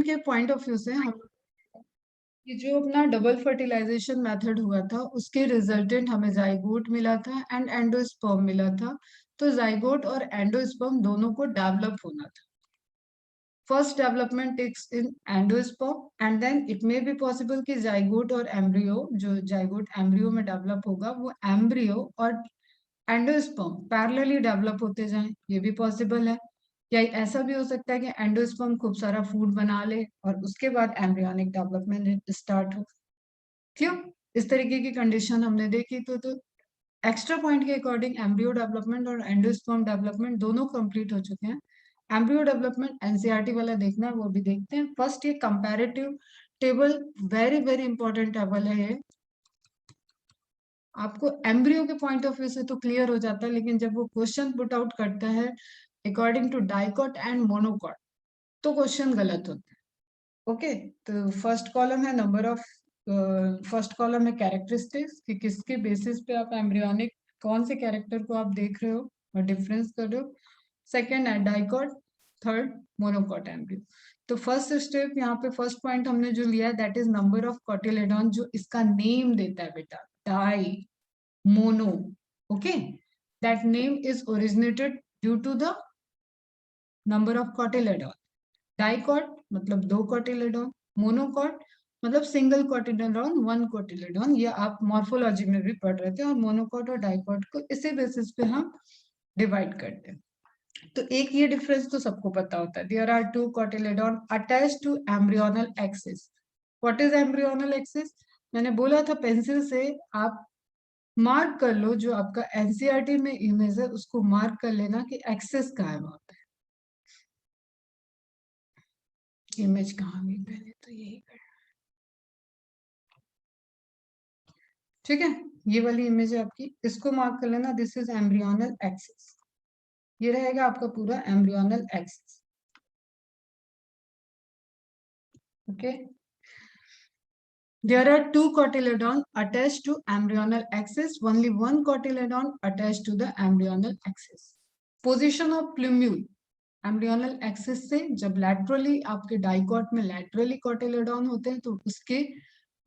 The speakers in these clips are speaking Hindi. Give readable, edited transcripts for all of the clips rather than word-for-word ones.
के पॉइंट ऑफ व्यू से हम ये जो अपना डबल फर्टिलाइजेशन मेथड हुआ था उसके रिजल्टेंट हमें जाइगोट मिला था एंड एंडोस्पर्म मिला था। तो जाइगोट और एंडोस्पर्म दोनों को डेवलप होना था। First development takes in endosperm and then it may be possible कि जाइगोट और एम्ब्रियो, जो जाइगोट एम्ब्रियो में डेवलप होगा वो एम्ब्रियो और एंडोस्पर्म पैरेलली डेवलप होते जाएं, ये भी पॉसिबल है। या ऐसा भी हो सकता है कि एंडोस्पर्म खूब सारा फूड बना ले और उसके बाद एम्ब्रियोनिक डेवलपमेंट स्टार्ट हो। क्यों? इस तरीके की कंडीशन हमने देखी। तो एक्स्ट्रा पॉइंट के अकॉर्डिंग एम्ब्रियो डेवलपमेंट और एंडोस्पर्म डेवलपमेंट दोनों कंप्लीट हो चुके हैं। एम्ब्रियो डेवलपमेंट एनसीईआरटी वाला देखना है वो भी देखते हैं। फर्स्ट ये comparative table, very very important table है ये। आपको एम्ब्रियो के पॉइंट ऑफ व्यू से तो क्लियर हो जाता है, लेकिन जब वो क्वेश्चन पुट आउट करता है according to dicot and monocot तो क्वेश्चन गलत होता है। ओके, तो फर्स्ट कॉलम है नंबर ऑफ, फर्स्ट कॉलम है कैरेक्टरिस्टिक्स कि किसके बेसिस पे आप एम्ब्रियोनिक कौन से कैरेक्टर को आप देख रहे हो और डिफरेंस कर रहे हो। सेकेंड है डाइकॉट, थर्ड मोनोकॉट एम्ब्रियो। तो फर्स्ट स्टेप यहाँ पे फर्स्ट पॉइंट हमने जो लिया है that is number of cotyledon, जो इसका नेम देता है बेटा, di mono. Okay, that name is originated due to the number of cotyledon. Dicot मतलब दो कॉटिलेडॉन, मोनोकॉट मतलब सिंगल कॉटिलेडॉन, वन कॉटिलेडॉन। ये आप मॉर्फोलॉजी में भी पढ़ रहे थे। और मोनोकॉट और डाइकॉट को इसी बेसिस पे हम डिवाइड करते हैं। तो एक ये डिफरेंस तो सबको पता होता है, there are two cotyledon attached to embryonal axis. What is embryonal axis? मैंने बोला था पेंसिल से आप मार्क कर लो, जो आपका एनसीईआरटी में इमेज है उसको मार्क कर लेना कि एक्सिस कहाँ है वहां पे। इमेज कहाँ गई? पहले तो यही कर, ठीक है, ये वाली इमेज है आपकी, इसको मार्क कर लेना, दिस इज एम्ब्रियोनल एक्सिस। ये रहेगा आपका पूरा embryonal axis. Okay, there are two cotyledon attached to embryonal axis, only one cotyledon attached to the embryonal axis. Position of plumule, embryonal axis से जब लैटरली आपके डाइकॉट में लैटरली कॉटिलेडॉन होते हैं तो उसके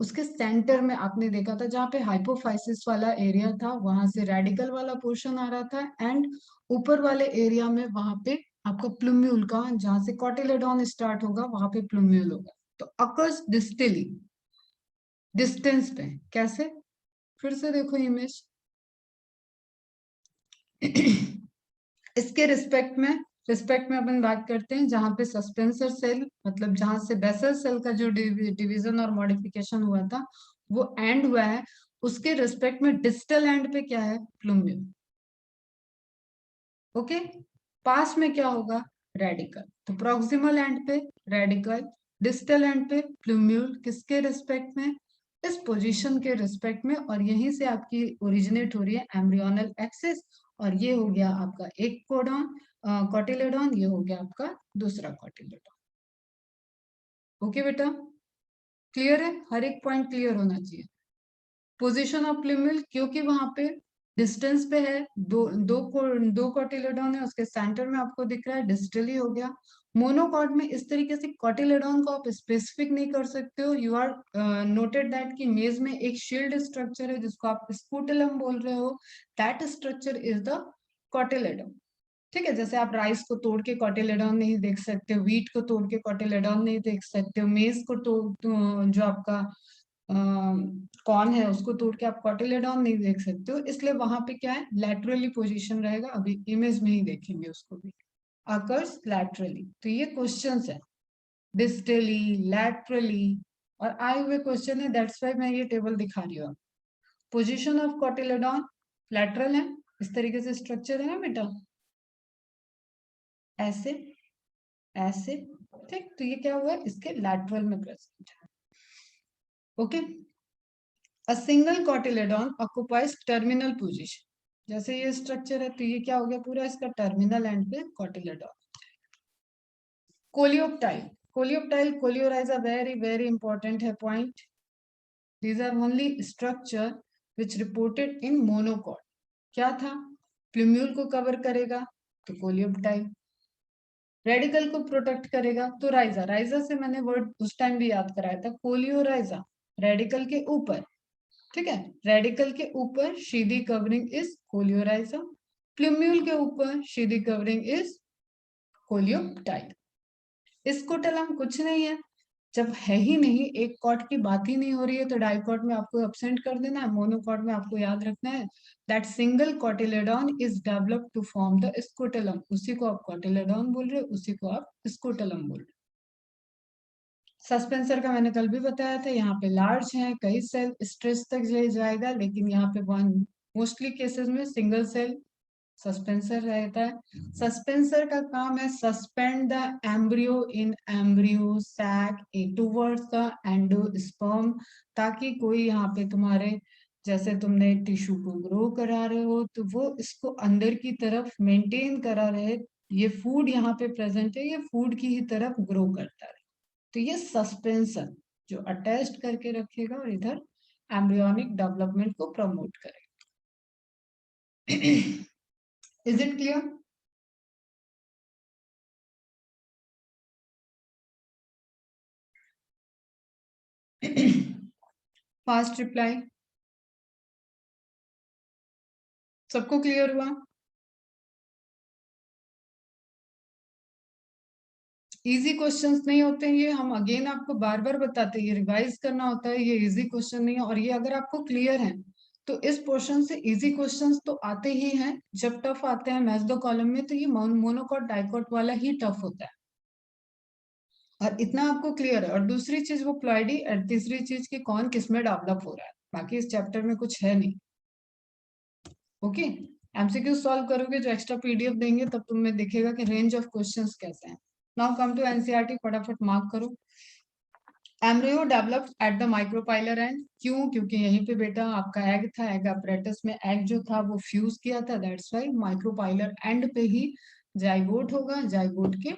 उसके सेंटर में आपने देखा था जहाँ पे हाइपोफाइसिस वाला एरिया था वहां से रेडिकल वाला पोर्शन आ रहा था एंड ऊपर वाले एरिया में वहां पे आपका प्लूम्यूल का, जहां से कॉटिलेडॉन स्टार्ट होगा वहां पे प्लूम्यूल होगा। तो अकर्स डिस्टली, डिस्टेंस पे कैसे, फिर से देखो इमेज इसके रिस्पेक्ट में अपन बात करते हैं जहां पे सस्पेंसर सेल मतलब जहां से बेसल सेल का जो डिवीजन और मॉडिफिकेशन हुआ था वो एंड हुआ है, उसके रिस्पेक्ट में डिस्टल एंड पे क्या है? प्लूम्यूल। ओके, पास में क्या होगा? रेडिकल। तो प्रॉक्सिमल एंड पे रेडिकल, डिस्टल एंड पे प्लूम्यूल। किसके रिस्पेक्ट में? इस पोजीशन के रिस्पेक्ट में। और यहीं से आपकी ओरिजिनेट हो रही है एम्ब्रियोनल एक्सिस। और ये हो गया आपका एक कोडॉन कॉटिलेडॉन, ये हो गया आपका दूसरा कॉटिलेडॉन। ओके बेटा, क्लियर है? हर एक पॉइंट क्लियर होना चाहिए। पोजीशन ऑफ प्लूम्यूल क्योंकि वहां पे डिस्टेंस पे है, दो कॉटिलेडॉन है, उसके सेंटर में आपको दिख रहा है, डिस्टली हो गया। मोनोकॉट में इस तरीके से कॉटिलेडॉन को आप स्पेसिफिक नहीं कर सकते हो। यू आर नोटेड दैट कि मेज में एक शील्ड स्ट्रक्चर है जिसको आप स्पूटलम बोल रहे हो, that structure is the cotyledon. ठीक है, जैसे आप राइस को तोड़ के कॉटिलेडॉन नहीं देख सकते हो, व्हीट को तोड़ के कॉटिलेडॉन नहीं देख सकते हो, मेज को जो आपका कौन है उसको तोड़ के आप कॉटिलेडॉन नहीं देख सकते हो। इसलिए वहां पे क्या है? लैटरली पोजीशन रहेगा। अभी इमेज में ही देखेंगे उसको भी, अकर्स लैटरली। तो ये क्वेश्चंस है डिस्टली, लैटरली और आए हुए क्वेश्चन है, दैट्स वाई मैं ये टेबल दिखा रही हूँ। पोजीशन ऑफ कॉटिलेडॉन लैटरल है, इस तरीके से स्ट्रक्चर है ना बेटा, ऐसे ऐसे। ठीक, तो ये क्या हुआ? इसके लैटरल में प्रेजेंट है। Okay, a single cotyledon occupies terminal position. जैसे ये स्ट्रक्चर है तो ये क्या हो गया? पूरा इसका टर्मिनल एंड पे cotyledon. Coleoptile, coleoptile coleorhiza is a very very important है point. These are only structure which reported in monocot. क्या था? प्लूम्यूल को कवर करेगा तो कोलियोप्टाइल। रेडिकल को प्रोटेक्ट करेगा तो राइजा, राइजा से मैंने वर्ड उस टाइम भी याद कराया था, कोलियोराइजा, रेडिकल के ऊपर, ठीक है, रेडिकल के ऊपर शीदी कवरिंग इज कोलियोराइजा, प्लूम्यूल के ऊपर शीदी कवरिंग इज कोलियोप्टाइड। इसको टलम कुछ नहीं है, जब है ही नहीं, एक कॉट की बात ही नहीं हो रही है, तो डाइकॉट में आपको एब्सेंट कर देना है, मोनोकॉट में आपको याद रखना है that single cotyledon is developed to form the scutellum, उसी को आप कॉटिलेडॉन बोल रहे हो, उसी को आप स्कोटेलम बोल रहे हो। सस्पेंसर का मैंने कल भी बताया था, यहाँ पे लार्ज है, कई सेल स्ट्रेस तक ले जाएगा, लेकिन यहाँ पे वन मोस्टली केसेस में सिंगल सेल सस्पेंसर रहता है। सस्पेंसर का काम है suspend the embryo in embryo sac towards the endosperm, ताकि कोई यहाँ पे तुम्हारे जैसे तुमने टिश्यू को ग्रो करा रहे हो तो वो इसको अंदर की तरफ मेंटेन करा रहे, ये फूड यहाँ पे प्रेजेंट है, ये फूड की ही तरफ ग्रो करता रहे, तो ये सस्पेंसर जो अटैच्ड करके रखेगा और इधर एम्ब्रियोनिक डेवलपमेंट को प्रमोट करेगा। Is it clear? Fast reply, सबको क्लियर हुआ? इजी क्वेश्चंस नहीं होते हैं ये, हम अगेन आपको बार बार बताते हैं, ये रिवाइज करना होता है, ये इजी क्वेश्चन नहीं है, और ये अगर आपको क्लियर है तो इस पोर्शन से इजी क्वेश्चंस तो आते ही हैं, जब टफ आते हैं मैच द कॉलम में तो ये मोनोकॉट डाइकॉट वाला ही टफ होता है, और इतना आपको क्लियर है। और दूसरी चीज वो प्लॉइडी, और तीसरी चीज कि कौन किसमें डेवलप हो रहा है, बाकी इस चैप्टर में कुछ है नहीं। ओके, एमसीक्यू सॉल्व करोगे जो एक्स्ट्रा पीडीएफ देंगे तब तुम्हें दिखेगा कि रेंज ऑफ क्वेश्चंस कैसे हैं। नाउ कम टू एनसीईआरटी, फटाफट मार्क करो। Embryo developed eight the micropylar and, क्यों? क्योंकि यहीं पे बेटा आपका एग था, एग अपरेटस में एग जो था वो फ्यूज किया था, दैट्स व्हाई माइक्रोपाइलर एंड पे ही जाइगोट होगा, जाइगोट के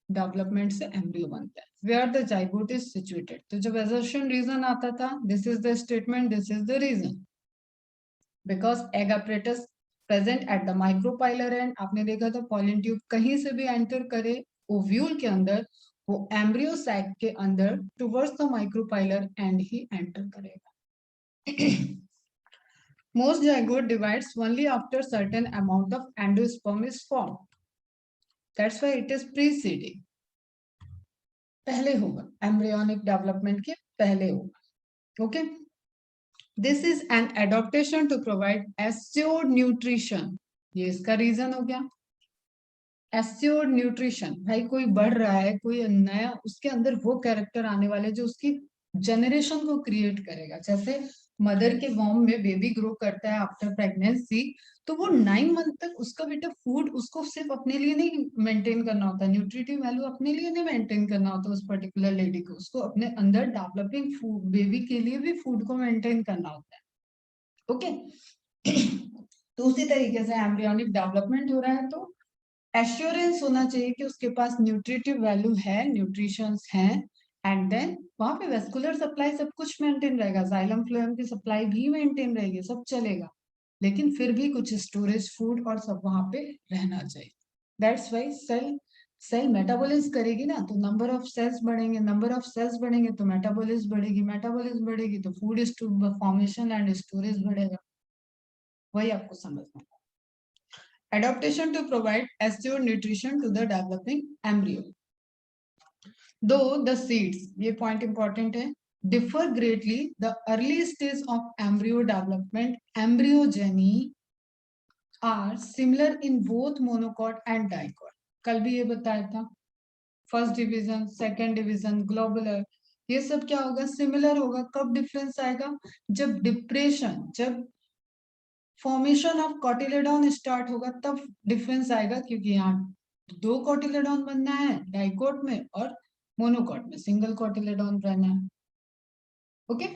डेवलपमेंट से एम्ब्रियो बनता है। Where the zygote is situated, तो जब असर्शन रीजन आता था, this is the statement, this is the reason, because egg apparatus present at the micropylar end, आपने देखा था पॉलन ट्यूब कहीं से भी एंटर करे ओव्यूल के अंदर, वो एम्ब्रियो सैक के अंदर towards the micropylar and he enter करेगा। Most zygote divides only after certain amount of endosperm is formed. That's why it is preceding. पहले होगा, एम्ब्रियोनिक डेवलपमेंट के पहले होगा। Okay, this is an adaptation to provide assured nutrition, ये इसका रीजन हो गया। एस्योर्ड न्यूट्रिशन, भाई कोई बढ़ रहा है, कोई नया, उसके अंदर वो कैरेक्टर आने वाले जो उसकी जनरेशन को क्रिएट करेगा। जैसे मदर के वॉर्म में बेबी ग्रो करता है आफ्टर प्रेगनेंसी, तो वो 9 मंथ तक उसका बेटा फूड उसको सिर्फ अपने लिए नहीं मेंटेन करना होता, न्यूट्रिटिव वैल्यू अपने लिए नहीं मेंटेन करना होता उस पर्टिकुलर लेडी को, उसको अपने अंदर डेवलपिंग फूड बेबी के लिए भी फूड को मेंटेन करना होता है। ओके, तो उसी तरीके से एम्ब्रियोनिक डेवलपमेंट हो रहा है तो एश्योरेंस होना चाहिए कि उसके पास न्यूट्रिटिव वैल्यू है, न्यूट्रिशंस हैं, एंड देन वहां पे वेस्कुलर सप्लाई सब कुछ मेंटेन रहेगा, जाइलम फ्लोएम की सप्लाई भी मेंटेन रहेगी, सब चलेगा, लेकिन फिर भी कुछ स्टोरेज फूड और सब वहां पे रहना चाहिए। दैट्स वाई सेल मेटाबॉलिज्म करेगी ना, तो नंबर ऑफ सेल्स बढ़ेंगे, नंबर ऑफ सेल्स बढ़ेंगे तो मेटाबॉलिज्म बढ़ेगी, मेटाबॉलिज्म बढ़ेगी तो फूड फॉर्मेशन एंड स्टोरेज बढ़ेगा, वही आपको समझना है। Adaptation to provide assured nutrition to the developing embryo. Though the seeds, ये point important है, differ greatly, the early stage of embryo development, embryogeny, are similar in both monocot and dicot. कल भी ये बताया था, first division, second division, globular, ये सब क्या होगा, सिमिलर होगा। कब डिफरेंस आएगा, जब डिप्रेशन, जब फॉर्मेशन ऑफ कॉटिलेडॉन स्टार्ट होगा तब डिफरेंस आएगा, क्योंकि यहाँ 2 कॉटिलेडॉन बनना है डाइकोट में और मोनोकॉट में सिंगल कॉटिलेडॉन रहना है। Okay,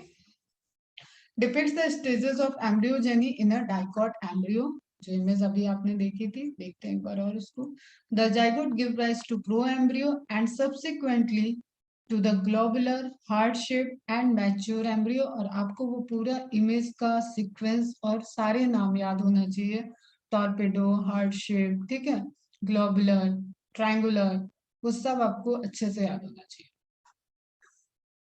depicts the stages of embryogeny in a dicot embryo, जो इमेज अभी आपने देखी थी, देखते हैं एक बार और इसको। The zygote give rise to pro embryo and subsequently to the globular, heart shape and mature embryo, और आपको वो पूरा इमेज का सीक्वेंस और सारे नाम याद होना चाहिए, टॉर्पेडो, हार्ट शेप, ठीक है, ग्लोबुलर, ट्रायंगुलर, वो सब आपको अच्छे से याद होना चाहिए।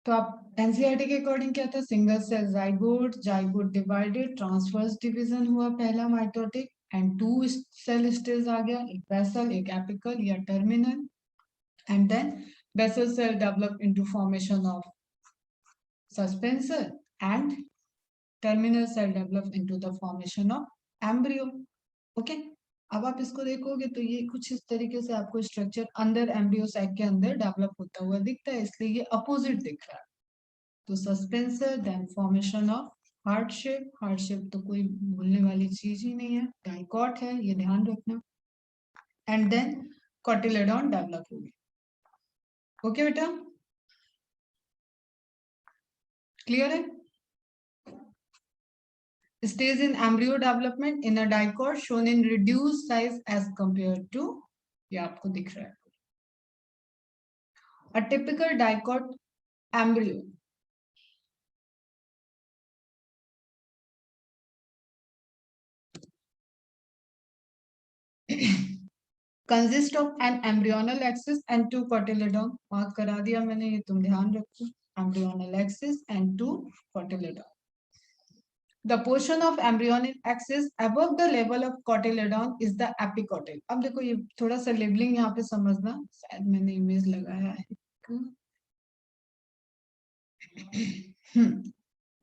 तो आप एनसीईआरटी के अकॉर्डिंग क्या था, single cell zygote, zygote divided, transverse division हुआ पहला mitotic, and two cell stage आ गया, एक बेसल, एक एपिकल या terminal, and then basal cell develop into formation of suspensor and terminal cell develop into the formation of embryo. Okay, अब आप इसको देखोगे तो ये कुछ इस तरीके से आपको स्ट्रक्चर अंदर एम्ब्रियो सैक के अंदर डेवलप होता हुआ दिखता है, इसलिए ये अपोजिट दिख रहा है। तो suspensor, then formation of heart shape तो कोई भूलने वाली चीज ही नहीं है, डाइकॉट है, ये ध्यान रखना, एंड देन कॉटिलेडॉन डेवलप होगी। ओके बेटा, क्लियर है? Stage in embryo development in a dicot shown in reduced size as compared to, ये आपको दिख रहा है, a typical dicot embryo consist of an embryonal axis and two cotyledon, mark करा दिया मैंने, ये तुम ध्यान रखो, embryonal axis and two cotyledon. The portion of embryonic axis above the level of cotyledon is the epicotyl. अब देखो ये थोड़ा सा लेबलिंग यहाँ पे समझना, शायद मैंने इमेज लगाया है।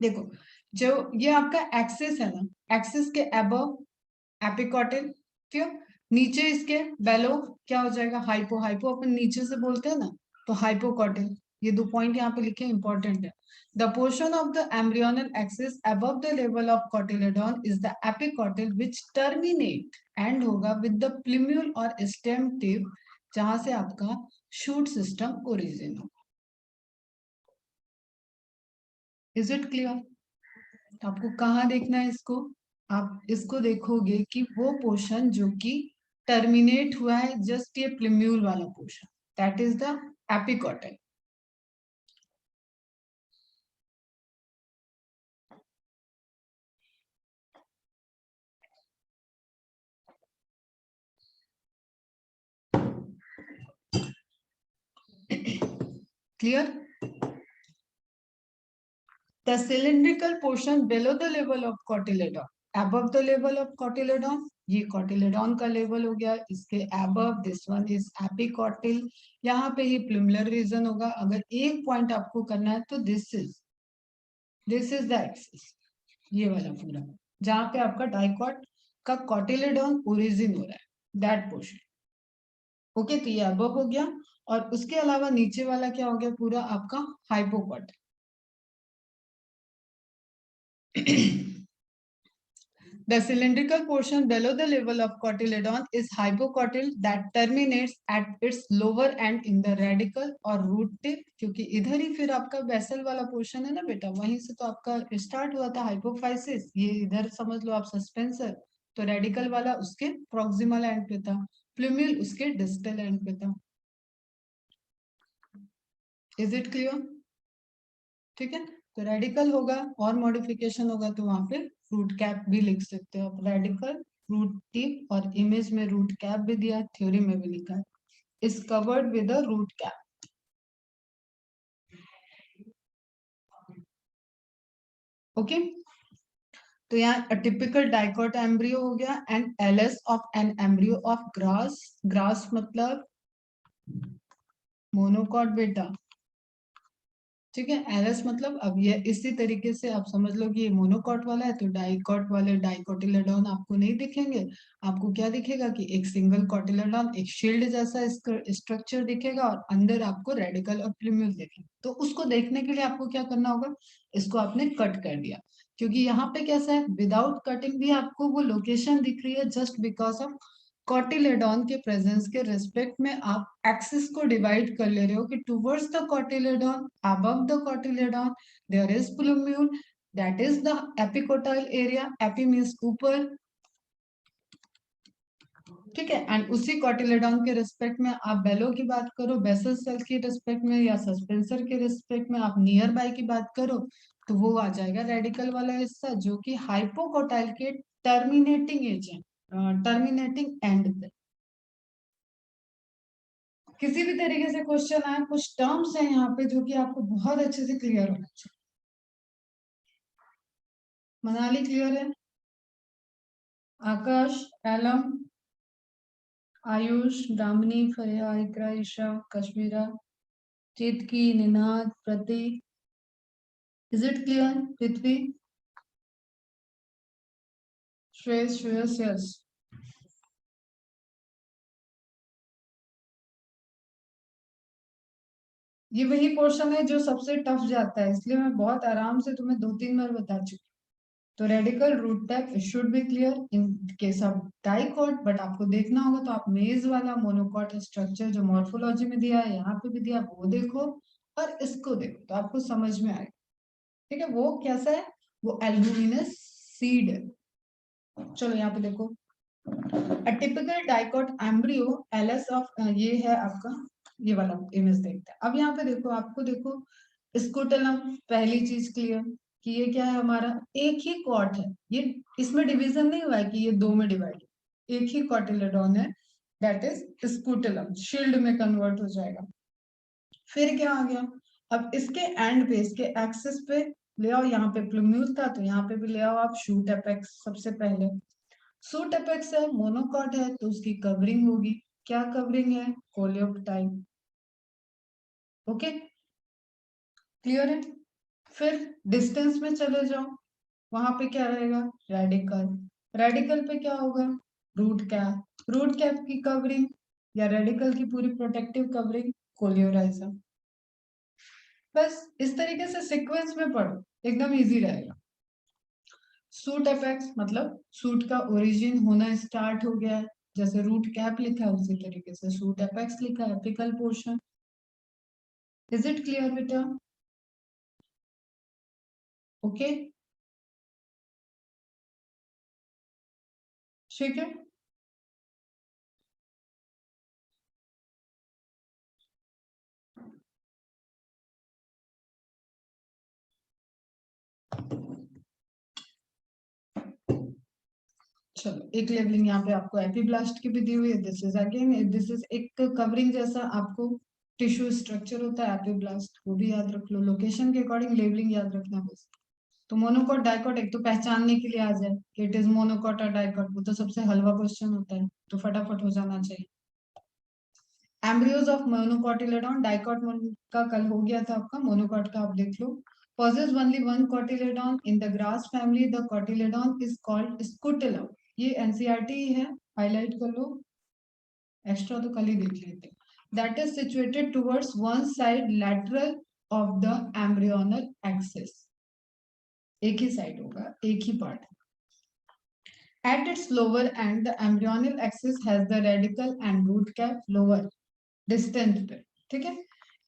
देखो, जो ये आपका एक्सिस है ना, एक्सिस के अबव एपिकॉटिल, क्यों, नीचे इसके बेलो क्या हो जाएगा, हाइपो, हाइपो अपन नीचे से बोलते हैं ना, तो हाइपोकॉटिल, ये दो पॉइंट यहाँ पे लिखे इंपॉर्टेंट है। The portion of the embryonal axis above the level of cotyledon is the epicotyl which terminate end होगा विद द प्लूम्यूल और स्टेम टिप, जहां से आपका शूट सिस्टम ओरिजिन होगा। Is it clear? आपको कहाँ देखना है इसको, आप इसको देखोगे कि वो पोर्शन जो कि टर्मिनेट हुआ है, जस्ट ये प्लूम्यूल वाला portion, that is the epicotyl. Clear? The cylindrical portion below the level of cotyledon, above the level of cotyledon, ये cotyledon का लेवल हो गया, इसके above this one is epicotyl, यहाँ पे ही प्लूमुलर रीजन होगा। अगर एक पॉइंट आपको करना है तो this is the axis, ये वाला पूरा, जहाँ पे आपका डाइकॉट का कॉटिलेडॉन ओरिजिन हो रहा है, दैट पोर्शन। ओके, तो ये अबव हो गया, और उसके अलावा नीचे वाला क्या हो गया, पूरा आपका हाइपोकॉट। The cylindrical portion below the level of cotyledon is hypocotyl that terminates at its lower end in the radicle or root tip, क्योंकि इधर ही फिर आपका बेसल वाला पोर्शन है ना बेटा, वहीं से तो आपका स्टार्ट हुआ था हाइपोफाइसिस, ये इधर समझ लो आप सस्पेंसर, तो रेडिकल वाला उसके प्रोक्सिमल एंड पे था, प्लूम्यूल उसके डिस्टल एंड पे था। Is it clear? ठीक है, तो रेडिकल होगा और मॉडिफिकेशन होगा तो वहां पे रूट कैप भी लिख सकते हो आप, रेडिकल, रूट टिप, और इमेज में रूट कैप भी दिया, थ्योरी में भी लिखा है, is covered with a root cap. Okay, तो यहाँ टिपिकल डाइकोट एम्ब्रियो हो गया, and LS of an embryo of grass, grass मतलब मोनोकॉट बेटा, ठीक है, एलएस मतलब, अब ये इसी तरीके से आप समझ लो कि ये मोनोकॉट वाला है, तो डाइकॉट वाले डाइकोटिलेडॉन आपको नहीं दिखेंगे, आपको क्या दिखेगा कि एक सिंगल कॉटिलेडॉन, एक शील्ड जैसा स्ट्रक्चर दिखेगा, और अंदर आपको रेडिकल और प्लूम्यूल दिखेगा। तो उसको देखने के लिए आपको क्या करना होगा, इसको आपने कट कर दिया, क्योंकि यहाँ पे कैसा है, विदाउट कटिंग भी आपको वो लोकेशन दिख रही है, जस्ट बिकॉज ऑफ कॉटिलेडॉन के प्रेजेंस के रिस्पेक्ट में आप एक्सिस को डिवाइड कर ले रहे हो कि towards the cotyledon, above the cotyledon there is plumule, that is the epicotyl area, epi means ऊपर, ठीक है, एंड उसी कॉटिलेडॉन के रिस्पेक्ट में आप बेलो की बात करो, बेसल सेल के रिस्पेक्ट में, या सस्पेंसर के रिस्पेक्ट में आप नियर बाय की बात करो, तो वो आ जाएगा रेडिकल वाला हिस्सा, जो कि हाइपोकोटाइल के टर्मिनेटिंग एज है, टर्मिनेटिंग एंड पे। किसी भी तरीके से क्वेश्चन आए, कुछ टर्म्स हैं यहाँ पे जो कि आपको बहुत अच्छे से क्लियर होना चाहिए। मनाली क्लियर है? Akash, Elam, Ayush, Damini, Fariya, Iqra, Isha, Kashmira, Chetaki, Ninad, Prateek, is it clear? Prithvi, Shreyas, Shreyas, yes. ये वही पोर्शन है जो सबसे टफ जाता है, इसलिए मैं बहुत आराम से तुम्हें 2-3 बार बता चुकी। तो radical, root type, it should be clear in case of dicot, but आपको देखना होगा तो आप मेज वाला मोनोकॉट स्ट्रक्चर जो मॉर्फोलॉजी में दिया है, यहाँ पे भी दिया, वो देखो और इसको देखो तो आपको समझ में आएगा। ठीक है, वो कैसा है? वो एल्बुमिनस सीड है। चलो यहाँ पे देखो, a typical dicot embryo LS of, ये है आपका, ये वाला इमेज देखते हैं। अब यहाँ पे देखो, आपको देखो स्कूटेलम, पहली चीज क्लियर कि ये क्या है हमारा, एक ही कॉट है, ये इसमें डिवीजन नहीं हुआ है कि ये दो में डिवाइड, एक ही कॉटिलेडॉन है, दैट इज स्कूटेलम, शील्ड में कन्वर्ट हो जाएगा। फिर क्या आ गया, अब इसके एंड पे, इसके एक्सिस पे ले आओ, यहाँ पे प्लूम्यूल था तो यहाँ पे भी ले आओ आप शूट एपेक्स। सबसे पहले सूट एपेक्स है, मोनोकॉट है तो उसकी कवरिंग होगी, क्या कवरिंग है? कोलियोप्टाइप। ओके, क्लियर है? फिर डिस्टेंस में चले जाओ, वहां पे क्या रहेगा? रेडिकल। रेडिकल पे क्या होगा? Root cap. रूट कैप की कवरिंग या रेडिकल की पूरी प्रोटेक्टिव कवरिंग कोलियोराइजम। बस इस तरीके से सीक्वेंस में पढ़ो, एकदम इजी रहेगा। सूट एपेक्स मतलब सूट का ओरिजिन होना स्टार्ट हो गया है, जैसे रूट कैप लिखा है उसी तरीके से सूट एपेक्स लिखा है, apical portion. Is it clear बेटा? ओके, ठीक है। चलो एक लेवलिंग यहाँ पे आपको एपीब्लास्ट की भी दी हुई है, this is again, this is एक कवरिंग जैसा आपको टिश्यू स्ट्रक्चर होता है एपीब्लास्ट, वो भी याद रख लो, लोकेशन के अकॉर्डिंग लेवलिंग याद रखना बस। तो मोनोकॉट डाइकॉट एक तो पहचानने के लिए आ जाए कि इट इज मोनोकॉट और डाइकॉट, वो तो सबसे हलवा क्वेश्चन होता है, तो फटाफट हो जाना चाहिए। एम्ब्रियोज ऑफ मोनोकॉटिलेडॉन, डाइकॉट का कल हो गया था आपका, मोनोकॉट का आप देख लो। possess only one cotyledon in the grass family, the cotyledon is called scutellum। ये एनसीईआरटी है, हाईलाइट कर लो, एक्स्ट्रा तो कल ही देख लेते। That is situated towards one side lateral of the embryonal axis, एक ही साइड होगा, एक ही part. At its lower end, the embryonal axis has the radical and root cap lower, distant पे, ठीक है,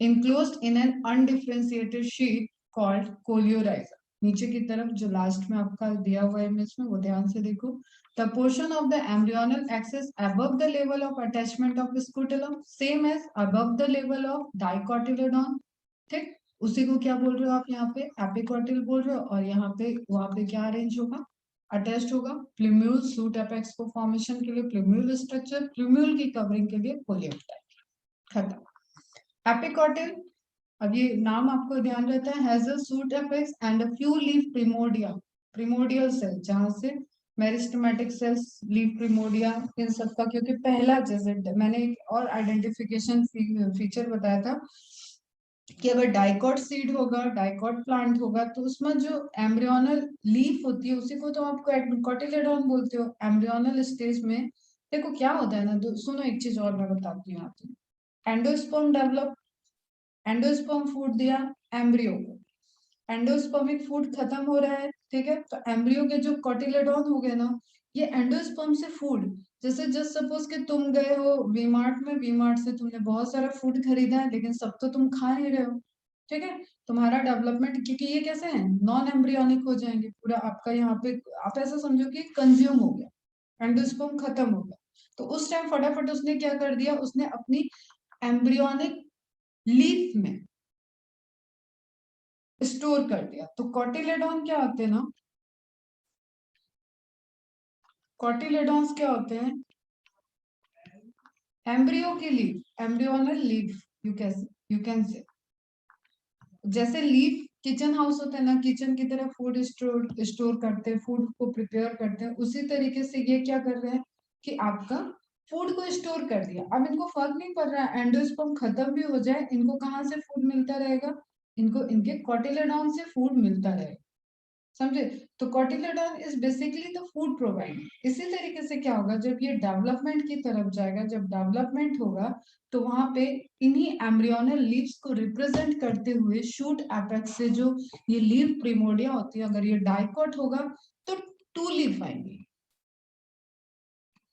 enclosed in an undifferentiated sheet called coleorhiza। नीचे की तरफ जो लास्ट में आपका दिया हुआ है इमेज में, वो ध्यान से देखो। The portion of the embryonal axis above the level of attachment of scutellum, same as above the level of dicotyledon। ठीक, उसी को क्या बोल रहे हो आप यहाँ पे? एपिकॉटिल बोल रहे हो, और यहाँ पे वहां पे क्या अरेंज होगा? अटैच्ड होगा प्लूम्यूल, सूट एपेक्स को फॉर्मेशन के लिए प्लूम्यूल स्ट्रक्चर, प्लूम्यूल की कवरिंग के लिए कोलियोप्टाइप। खत्म। एपिकॉटिल, अब ये नाम आपको ध्यान रहता है, has a shoot apex and a few leaf primordia, primordial cell, जहां से मेरिस्टेमेटिक सेल्स, लीफ प्रिमोडिया, इन सब का, क्योंकि पहला जैसे मैंने एक और आइडेंटिफिकेशन फीचर बताया था कि अगर डाइकॉट सीड होगा, डाइकॉट प्लांट होगा, तो उसमें जो एम्ब्रियोनल लीफ होती है उसी को तो आपको कोटिलेडॉन बोलते हो। एम्ब्रियोनल स्टेज में देखो क्या होता है ना, तो सुनो एक चीज और मैं बताती हूँ आपको। एंडोस्पर्म डेवलप, एंडोस्पर्म फूड दिया एम्ब्रियो को, एंडोस्पर्मिक फूड खत्म हो रहा है, ठीक है, तो एम्ब्रियो के जो कोटिलेडॉन हो गए ना, ये एंडोस्पर्म से फूड, जैसे जस्ट सपोज कि तुम गए हो वीमार्ट में, वीमार्ट से तुमने बहुत सारा फूड खरीदा है, लेकिन सब तो तुम खा नहीं रहे हो, ठीक है, तुम्हारा डेवलपमेंट, क्योंकि ये कैसे है, नॉन एम्ब्रियोनिक हो जाएंगे पूरा आपका, यहाँ पे आप ऐसा समझो कि कंज्यूम हो गया, एंडोस्पर्म खत्म हो गया, तो उस टाइम फटाफट उसने क्या कर दिया, उसने अपनी एम्ब्रियोनिक लीफ में स्टोर कर दिया। तो कॉटिलेडॉन क्या होते हैं ना, कॉटिलेडॉन्स क्या होते हैं, एम्ब्रियो की leaf, embryonal leaf you can say, जैसे लीफ किचन हाउस होता है ना, किचन की तरह फूड स्टोर करते हैं, फूड को प्रिपेयर करते हैं, उसी तरीके से ये क्या कर रहे हैं कि आपका फूड को स्टोर कर दिया। अब इनको फर्क नहीं पड़ रहा है एंडोस्पर्म खत्म भी हो जाए, इनको कहाँ से फूड मिलता रहेगा, इनको इनके कोटिलेडॉन से फूड मिलता रहेगा, समझे। तो cotyledon is basically the food provider. इसी तरीके से क्या होगा, जब ये डेवलपमेंट की तरफ जाएगा, जब डेवलपमेंट होगा तो वहां पे इन्हीं एम्ब्रियोनल लीव्स को रिप्रेजेंट करते हुए शूट एपेक्स से जो ये लीव प्रिमोडिया होती है, अगर ये डाइकोट होगा तो टू लीफ आएंगी,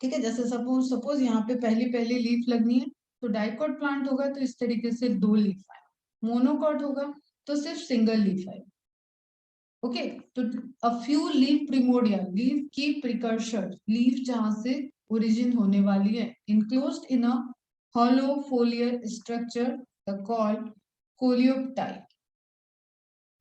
ठीक है। जैसे सपोज सपोज यहाँ पे पहली पहली लीफ लगनी है, तो डाइकोट प्लांट होगा तो इस तरीके से दो लीफ आए, मोनोकॉट होगा तो सिर्फ सिंगल लीफ आएगी। ओके, तो अ फ्यू लीफ प्रिमोडिया, लीफ की प्रिकर्सर, लीफ जहां से ओरिजिन होने वाली है, enclosed in a hollow फोलियर structure called coleoptile.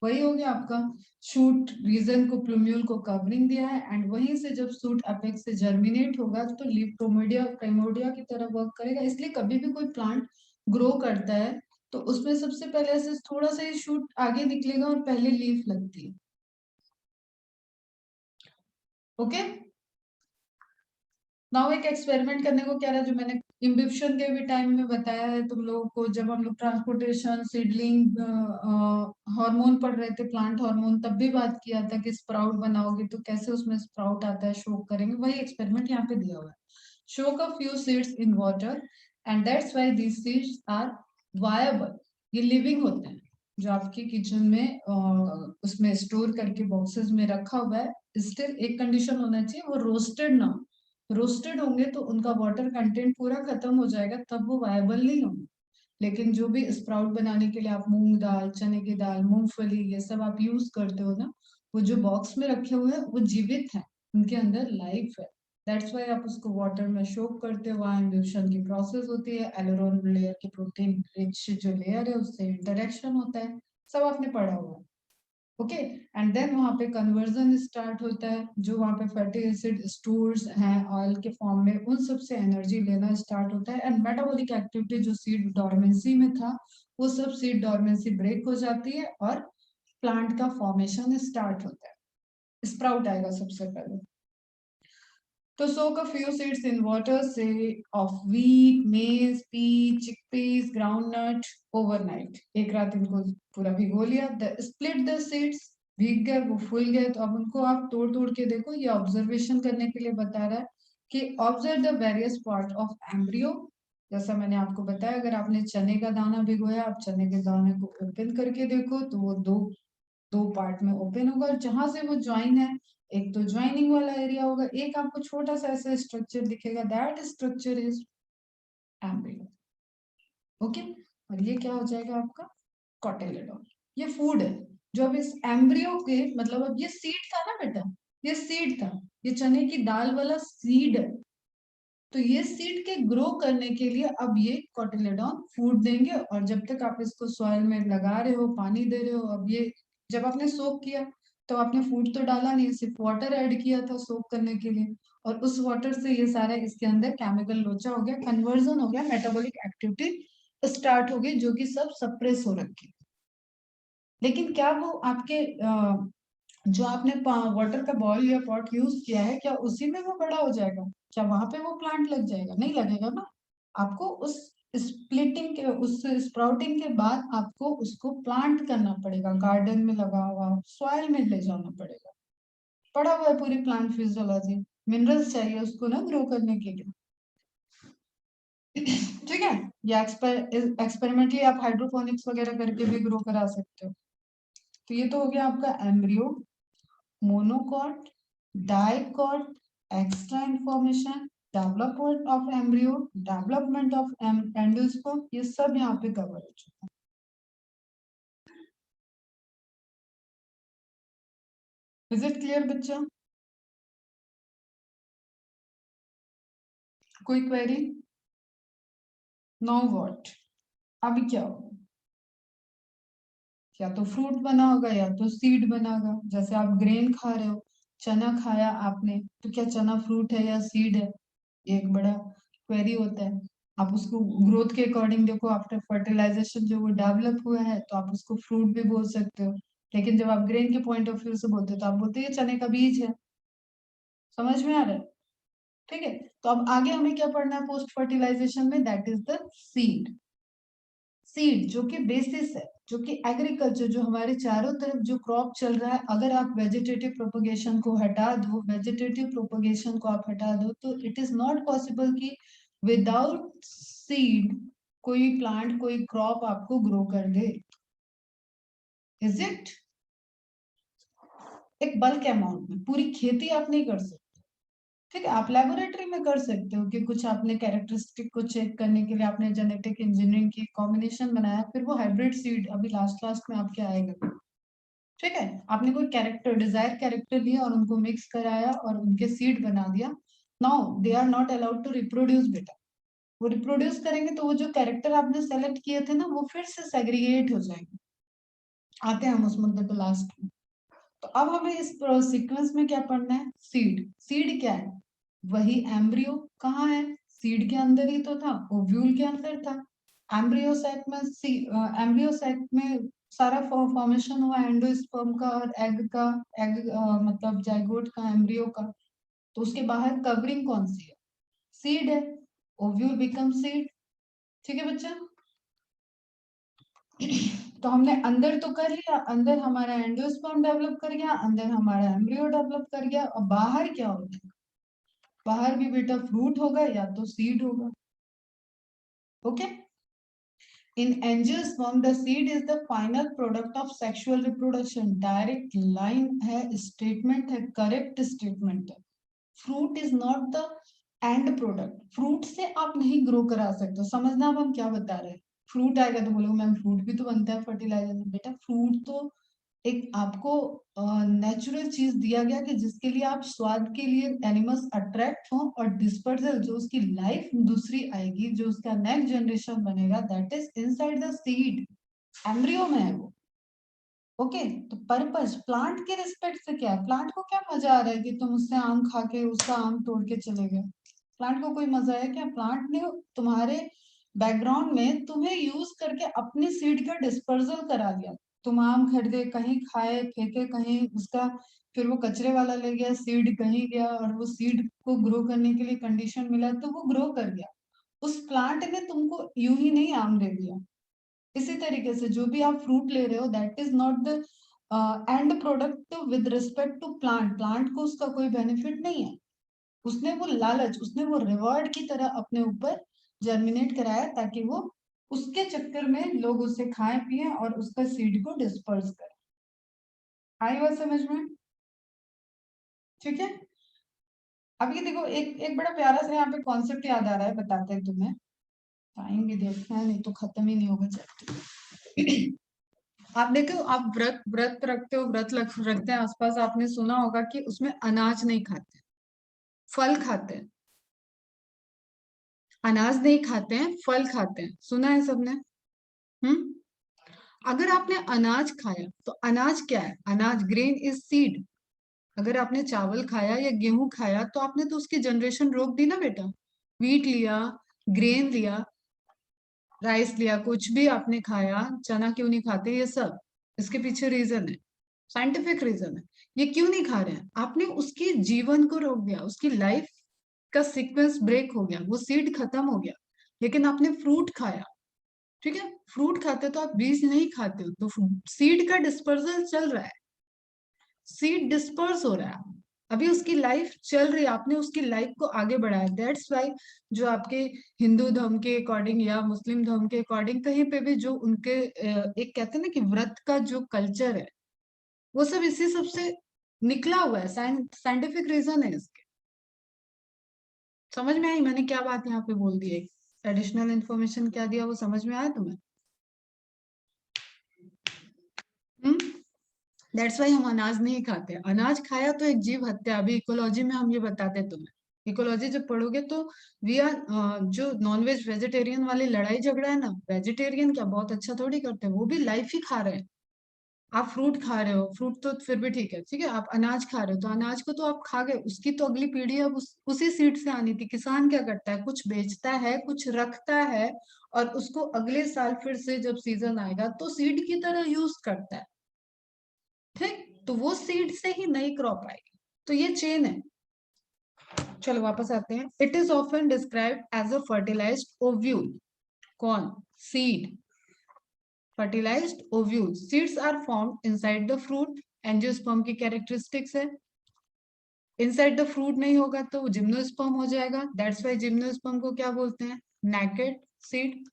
वही हो गया आपका शूट रीजन को, प्लूम्यूल को कवरिंग दिया है, एंड वहीं से जब शूट अपेक्स से जर्मिनेट होगा तो लीफ प्रोमोडिया प्राइमोडिया की तरह वर्क करेगा। इसलिए कभी भी कोई प्लांट ग्रो करता है तो उसमें सबसे पहले ऐसे थोड़ा सा ही शूट आगे निकलेगा और पहले लीफ लगती है। ओके, नाउ एक एक्सपेरिमेंट करने को क्या रहा, जो मैंने इम्बिप्शन के भी टाइम में बताया है तुम लोगों को, जब हम लोग ट्रांसपोर्टेशन सीडलिंग हार्मोन पढ़ रहे थे, प्लांट हार्मोन, तब भी बात किया था कि स्प्राउट बनाओगे तो कैसे उसमें स्प्राउट आता है, शो करेंगे। वही एक्सपेरिमेंट यहाँ पे दिया हुआ है। Soak a few seeds in water and that's why these seeds are viable. ये लिविंग होते हैं, जो आपके किचन में उसमें स्टोर करके बॉक्सेस में रखा हुआ है। स्टिल एक कंडीशन होना चाहिए, वो रोस्टेड ना, रोस्टेड होंगे तो उनका वाटर कंटेंट पूरा खत्म हो जाएगा, तब वो वायबल नहीं होंगे। लेकिन जो भी स्प्राउट बनाने के लिए आप मूंग दाल, चने की दाल, मूंगफली, ये सब आप यूज करते हो ना, वो जो बॉक्स में रखे हुए हैं वो जीवित हैं, उनके अंदर लाइफ है। दैट्स वाई आप उसको वाटर में सोक करते हो, वहां इम्ब्यूशन की प्रोसेस होती है, एलरोन लेयर की प्रोटीन रिच जो लेयर है उससे इंटरेक्शन होता है, सब आपने पढ़ा हुआ है। ओके, एंड देन वहां पे कन्वर्जन स्टार्ट होता है, जो वहां पे फैटी एसिड स्टोर्स हैं ऑयल के फॉर्म में, उन सब से एनर्जी लेना स्टार्ट होता है, एंड मेटाबॉलिक एक्टिविटी जो सीड डोरमेंसी में था, वो सब सीड डोरमेंसी ब्रेक हो जाती है और प्लांट का फॉर्मेशन स्टार्ट होता है, स्प्राउट आएगा सबसे पहले। तो soak a few seeds in water, say of wheat, maize, pea, chickpeas, groundnut overnight. एक रात इनको पूरा भिगो लिया। Split the seeds, भीग गए, वो फूल गए, तो अब उनको आप तोड़ तोड़ के देखो। ये ऑब्जर्वेशन करने के लिए बता रहा है कि observe the various part of embryo. जैसा मैंने आपको बताया, अगर आपने चने का दाना भिगोया, आप चने के दाने को ओपन करके देखो तो वो दो दो पार्ट में ओपन होगा, और जहां से वो ज्वाइन है, एक तो ज्वाइनिंग वाला एरिया होगा, एक आपको छोटा सा ऐसा स्ट्रक्चर दिखेगा, that structure is embryo. Okay, और ये क्या हो जाएगा आपका कॉटिलेडॉन। ये फूड है जो अब इस एम्ब्रियो के, मतलब अब ये सीड था ना बेटा, ये सीड था, ये चने की दाल वाला सीड है, तो ये सीड के ग्रो करने के लिए अब ये कॉटिलेडॉन फूड देंगे। और जब तक आप इसको सॉइल में लगा रहे हो, पानी दे रहे हो, अब ये जब आपने सोक किया तो आपने फूड तो डाला नहीं, सिर्फ वाटर ऐड किया था सोक करने के लिए, और उस वाटर से ये सारा इसके अंदर केमिकल लोचा हो गया, कन्वर्जन हो गया, मेटाबॉलिक एक्टिविटी स्टार्ट हो गई, जो कि सब सप्रेस हो रखी। लेकिन क्या वो आपके जो आपने वाटर का बॉल या पॉट यूज किया है, क्या उसी में वो बड़ा हो जाएगा, क्या वहां पे वो प्लांट लग जाएगा? नहीं लगेगा ना। आपको उस स्प्लिटिंग के, उस स्प्राउटिंग के बाद आपको उसको प्लांट करना पड़ेगा, गार्डन में लगा हुआ सॉइल में ले जाना पड़ेगा। पड़ा हुआ है पूरी प्लांट फिजियोलॉजी, मिनरल्स चाहिए उसको ना ग्रो करने के लिए। ठीक है, या एक्सपेरिमेंटली आप हाइड्रोपोनिक्स वगैरह करके भी ग्रो करा सकते हो। तो ये तो हो गया आपका embryo, monocot, dicot, extra information, development of embryo, development of endosperm, ये सब यहाँ पे कवर हो चुका है। इज इट क्लियर बच्चा? कोई क्वेरी? Know what? अभी क्या होगा, या तो फ्रूट बना होगा या तो सीड बना होगा। जैसे आप ग्रेन खा रहे हो, चना खाया आपने, तो क्या चना फ्रूट है या सीड है? ये एक बड़ा क्वेरी होता है। आप उसको ग्रोथ के अकॉर्डिंग देखो, आफ्टर फर्टिलाइजेशन जो वो डेवलप हुआ है तो आप उसको फ्रूट भी बोल सकते हो। लेकिन जब आप ग्रेन के पॉइंट ऑफ व्यू से बोलते हो तो आप बोलते हो ये चने का बीज है। समझ में आ रहा है? ठीक है, तो अब आगे हमें क्या पढ़ना है पोस्ट फर्टिलाइजेशन में, that is the seed. Seed जो कि बेसिस है, जो कि एग्रीकल्चर, जो हमारे चारों तरफ जो क्रॉप चल रहा है, अगर आप वेजिटेटिव प्रोपगेशन को हटा दो, वेजिटेटिव प्रोपगेशन को आप हटा दो, तो इट इज नॉट पॉसिबल कि विदाउट सीड कोई प्लांट, कोई क्रॉप आपको ग्रो कर दे। Is it? एक बल्क अमाउंट में पूरी खेती आप नहीं कर सकते। ठीक है, आप लेबोरेटरी में कर सकते हो कि कुछ आपने कैरेक्टरिस्टिक को चेक करने के लिए आपने जेनेटिक इंजीनियरिंग की कॉम्बिनेशन बनाया, फिर वो हाइब्रिड सीड अभी लास्ट लास्ट में आपके आएगा। ठीक है, आपने कोई कैरेक्टर, डिजायर कैरेक्टर लिया और उनको मिक्स कराया और उनके सीड बना दिया। Now they are not allowed to reproduce बेटा। वो रिप्रोड्यूस करेंगे तो वो जो कैरेक्टर आपने सेलेक्ट किए थे ना, वो फिर से सेग्रीगेट हो जाएंगे। आते हैं हम उस मुद्दे पे लास्ट में। तो अब हमें इस सीक्वेंस में क्या पढ़ना है? सीड। सीड क्या है? वही एम्ब्रियो। कहाँ है? सीड के अंदर ही तो था, ओव्यूल के अंदर था। एम्ब्रियो सैक में एम्ब्रियो सैक में सारा फॉर्मेशन हुआ एंडोस्पर्म का और एग का। एग मतलब जाइगोट का, एम्ब्रियो का। तो उसके बाहर कवरिंग कौन सी है? सीड है। Ovule become seed. ठीक है बच्चा? तो हमने अंदर तो कर लिया, अंदर हमारा एंडोस्पर्म डेवलप कर गया, अंदर हमारा एम्ब्रियो डेवलप कर गया, और बाहर क्या होगा? बाहर भी बेटा फ्रूट होगा या तो सीड होगा। Okay, in angiosperm the seed is the final product of sexual reproduction. Direct line है, स्टेटमेंट है, करेक्ट स्टेटमेंट है। Fruit is not the end product. Fruit से आप नहीं ग्रो करा सकते। समझना अब हम क्या बता रहे हैं। फ्रूट आएगा तो बोलोगे मैम फ्रूट भी तो बनता है फर्टिलाइजर में। बेटा फ्रूट तो एक आपको नेचुरल चीज दिया गया कि जिसके लिए आप स्वाद के लिए एनिमल्स अट्रैक्ट हो, और डिस्पर्सल जो उसकी लाइफ दूसरी आएगी, जो उसका नेक्स्ट जनरेशन बनेगा, that is inside the seed. Embryo में है वो। ओके, तो पर्पस प्लांट के रिस्पेक्ट से क्या है? प्लांट को क्या मजा आ रहा है कि तुम उससे आम खा के उसका आम तोड़ के चले गए? प्लांट को कोई मजा है क्या? प्लांट ने तुम्हारे बैकग्राउंड में तुम्हें यूज करके अपनी सीड का डिस्पर्सल करा दिया। तुम आम खरीदे, कहीं खाए, फेंके कहीं, उसका फिर वो कचरे वाला ले गया, सीड कहीं गया, और वो सीड को ग्रो करने के लिए कंडीशन मिला तो वो ग्रो कर गया। उस प्लांट ने तुमको यूं ही नहीं आम दे दिया। इसी तरीके से जो भी आप फ्रूट ले रहे हो, that is not the end product with respect to plant. Plant को उसका कोई बेनिफिट नहीं है। उसने वो लालच, उसने वो रिवॉर्ड की तरह अपने ऊपर जर्मिनेट कराया ताकि वो उसके चक्कर में लोग उसे खाएं पिए और उसका सीड को डिस्पर्स करें। आई बात समझ में? ठीक है, अब ये देखो, एक एक बड़ा प्यारा सा यहाँ पे कॉन्सेप्ट याद आ रहा है, बताते हैं तुम्हें। टाइम भी देखना है, नहीं तो खत्म ही नहीं होगा चैप्टर। आप देखो, आप व्रत व्रत रखते हो, रखते हैं आसपास, आपने सुना होगा कि उसमें अनाज नहीं खाते, फल खाते हैं। अनाज नहीं खाते हैं, फल खाते हैं। सुना है सबने? हम्म। अगर आपने अनाज खाया तो अनाज क्या है? अनाज, ग्रेन इज सीड। अगर आपने चावल खाया या गेहूं खाया तो आपने तो उसकी जनरेशन रोक दी ना बेटा। व्हीट लिया, ग्रेन लिया, राइस लिया, कुछ भी आपने खाया, चना क्यों नहीं खाते? ये सब इसके पीछे रीजन है, साइंटिफिक रीजन है। ये क्यों नहीं खा रहे हैं? आपने उसके जीवन को रोक दिया, उसकी लाइफ का सीक्वेंस ब्रेक हो गया, वो सीड खत्म हो गया। लेकिन आपने फ्रूट खाया, ठीक है, फ्रूट खाते तो आप बीज नहीं खाते हो, तो सीड का डिस्पर्सल चल रहा है, सीड डिस्पर्स हो रहा है, अभी उसकी लाइफ चल रही है, आपने उसकी लाइफ को आगे बढ़ाया। दैट्स वाई जो आपके हिंदू धर्म के अकॉर्डिंग या मुस्लिम धर्म के अकॉर्डिंग कहीं पे भी जो उनके एक कहते हैं ना कि व्रत का जो कल्चर है, वो सब इसी सब से निकला हुआ है, साइंटिफिक रीजन है इसके। समझ में आई मैंने क्या बात यहाँ पे बोल दी? एक एडिशनल इन्फॉर्मेशन क्या दिया, वो समझ में आया तुम्हें? हम्म। दैट्स वाई हम अनाज नहीं खाते। अनाज खाया तो एक जीव हत्या। अभी इकोलॉजी में हम ये बताते हैं तुम्हें। इकोलॉजी जब पढ़ोगे तो वी आर जो नॉन वेज वेजिटेरियन वाली लड़ाई झगड़ा है ना, वेजिटेरियन क्या बहुत अच्छा थोड़ी करते हैं, वो भी लाइफ ही खा रहे हैं। आप फ्रूट खा रहे हो, फ्रूट तो फिर भी ठीक है, ठीक है, आप अनाज खा रहे हो तो अनाज को तो आप खा गए, उसकी तो अगली पीढ़ी अब उसी सीड से आनी थी। किसान क्या करता है, कुछ बेचता है, कुछ रखता है, और उसको अगले साल फिर से जब सीजन आएगा तो सीड की तरह यूज करता है। ठीक, तो वो सीड से ही नई क्रॉप आएगी। तो ये चेन है। चलो वापस आते हैं। It is often described as a fertilized ovule. कौन? Seed. Fertilized ovule, seeds are formed inside the fruit. Angiosperm की कैरेक्टरिस्टिक्स है। इनसाइड द फ्रूट नहीं होगा तो वो जिम्नोस्पर्म हो जाएगा। दैट्स वाई जिम्नोस्पर्म को क्या बोलते हैं? Naked seed.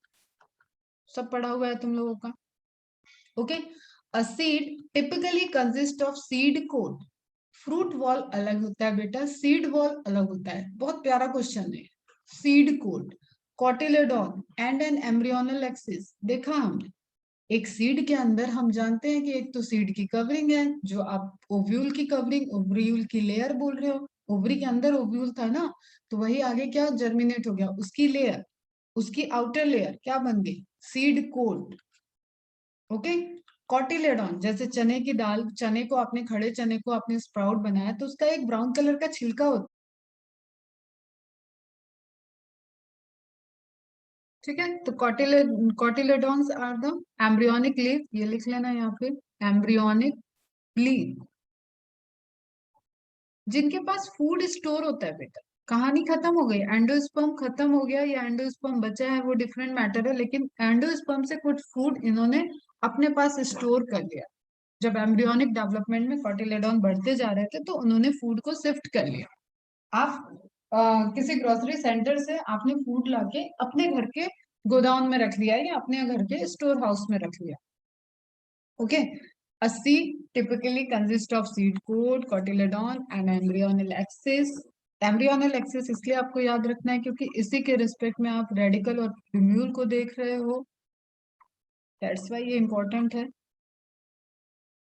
सब पढ़ा हुआ है तुम लोगों का। Okay. A seed typically consist of seed coat. Fruit wall अलग होता है बेटा, सीड वॉल अलग होता है। बहुत प्यारा क्वेश्चन है। Seed coat, cotyledon and an embryonal axis. देखा हमने, एक सीड के अंदर हम जानते हैं कि एक तो सीड की कवरिंग है, जो आप ओव्यूल की कवरिंग, ओव्यूल की लेयर बोल रहे हो। ओवरी के अंदर ओव्यूल था ना, तो वही आगे क्या जर्मिनेट हो गया, उसकी लेयर, उसकी आउटर लेयर क्या बन गई? Seed coat. ओके। कॉटिलेडॉन, जैसे चने की दाल, चने को आपने, खड़े चने को आपने स्प्राउट बनाया तो उसका एक ब्राउन कलर का छिलका होता है। ठीक है, तो कॉटिलेडॉन्स आर द एम्ब्रियोनिक लीफ, ये लिख लेना यहाँ पे, एम्ब्रियोनिक लीफ, जिनके पास फूड स्टोर होता है बेटा। कहानी खत्म हो गई, एंडोस्पर्म खत्म हो गया या एंडोस्पर्म बचा है वो डिफरेंट मैटर है, लेकिन एंडोस्पर्म से कुछ फूड इन्होंने अपने पास स्टोर कर लिया। जब एम्ब्रियोनिक डेवलपमेंट में कॉटिलेडॉन बढ़ते जा रहे थे तो उन्होंने फूड को शिफ्ट कर लिया। आप किसी ग्रोसरी सेंटर से आपने फूड लाके अपने घर के गोदाम में रख लिया या अपने घर के स्टोर हाउस में रख लिया। Okay. A seed typically consists of seed coat, cotyledon and embryonal axis. Embryonal axis इसलिए आपको याद रखना है क्योंकि इसी के रिस्पेक्ट में आप रेडिकल और प्लूम्यूल को देख रहे हो। दैट्स व्हाई ये इंपॉर्टेंट है।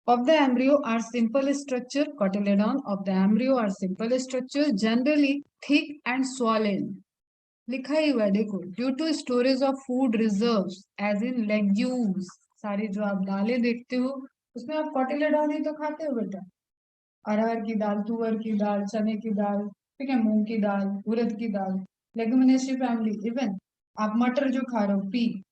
Of the embryo are simple structure, cotyledon of the embryo are simple structure, generally thick and swollen. लिखा ही हुआ है देखो, due to storage of food reserves as in legumes. सारी जो आप दालें देखते हो उसमें आप कॉटिलेडॉन ही तो खाते हो बेटा। अरहर की दाल, तुअर की दाल, चने की दाल, ठीक है, मूंग की दाल, उड़द की दाल, लेगुमिनेसी फैमिली। इवन आप मटर जो खा रहे हो, पी,